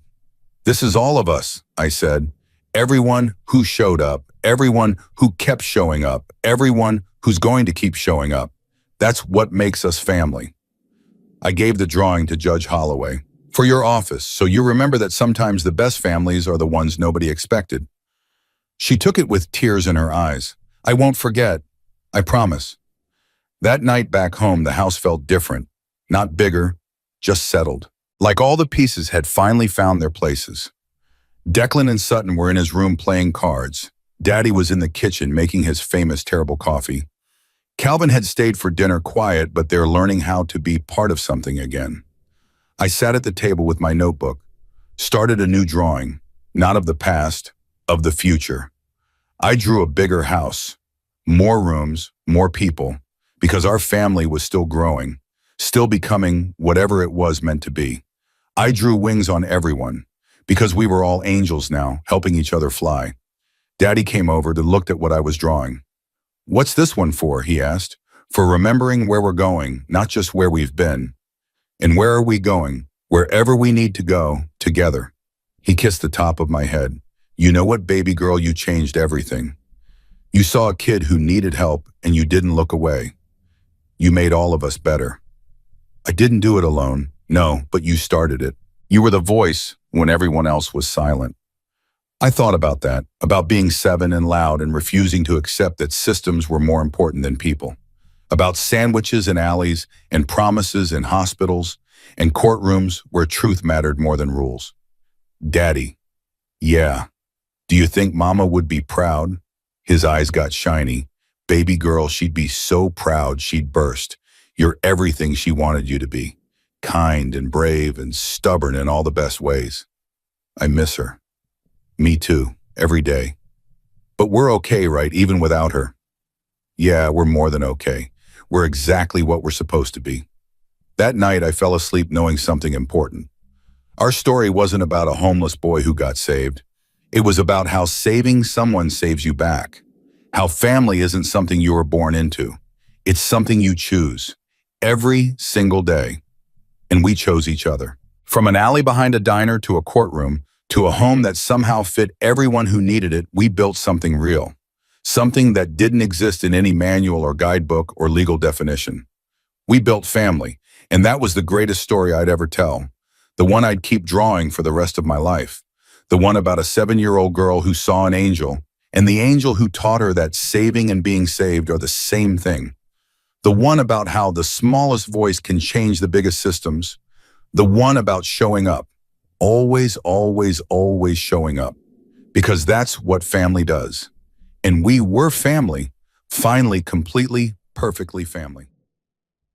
This is all of us, I said. Everyone who showed up, everyone who kept showing up, everyone who's going to keep showing up. That's what makes us family. I gave the drawing to Judge Holloway for your office, so you remember that sometimes the best families are the ones nobody expected. She took it with tears in her eyes. I won't forget. I promise. That night back home, the house felt different. Not bigger, just settled. Like all the pieces had finally found their places. Declan and Sutton were in his room playing cards. Daddy was in the kitchen making his famous terrible coffee. Calvin had stayed for dinner quiet, but they're learning how to be part of something again. I sat at the table with my notebook, started a new drawing, not of the past, of the future. I drew a bigger house, more rooms, more people, because our family was still growing, still becoming whatever it was meant to be. I drew wings on everyone, because we were all angels now, helping each other fly. Daddy came over to look at what I was drawing. What's this one for? He asked. For remembering where we're going, not just where we've been. And where are we going? Wherever we need to go, together. He kissed the top of my head. You know what, baby girl, you changed everything. You saw a kid who needed help and you didn't look away. You made all of us better. I didn't do it alone, no, but you started it. You were the voice when everyone else was silent. I thought about that, about being 7 and loud and refusing to accept that systems were more important than people. About sandwiches in alleys and promises in hospitals and courtrooms where truth mattered more than rules. Daddy, yeah. Do you think Mama would be proud? His eyes got shiny. Baby girl, she'd be so proud she'd burst. You're everything she wanted you to be. Kind and brave and stubborn in all the best ways. I miss her. Me too, every day. But we're okay, right, even without her? Yeah, we're more than okay. We're exactly what we're supposed to be. That night, I fell asleep knowing something important. Our story wasn't about a homeless boy who got saved. It was about how saving someone saves you back. How family isn't something you were born into. It's something you choose. Every single day. And we chose each other. From an alley behind a diner to a courtroom, to a home that somehow fit everyone who needed it, we built something real. Something that didn't exist in any manual or guidebook or legal definition. We built family, and that was the greatest story I'd ever tell. The one I'd keep drawing for the rest of my life. The one about a 7-year-old girl who saw an angel, and the angel who taught her that saving and being saved are the same thing. The one about how the smallest voice can change the biggest systems. The one about showing up. Always, always, always showing up. Because that's what family does. And we were family, finally, completely, perfectly family.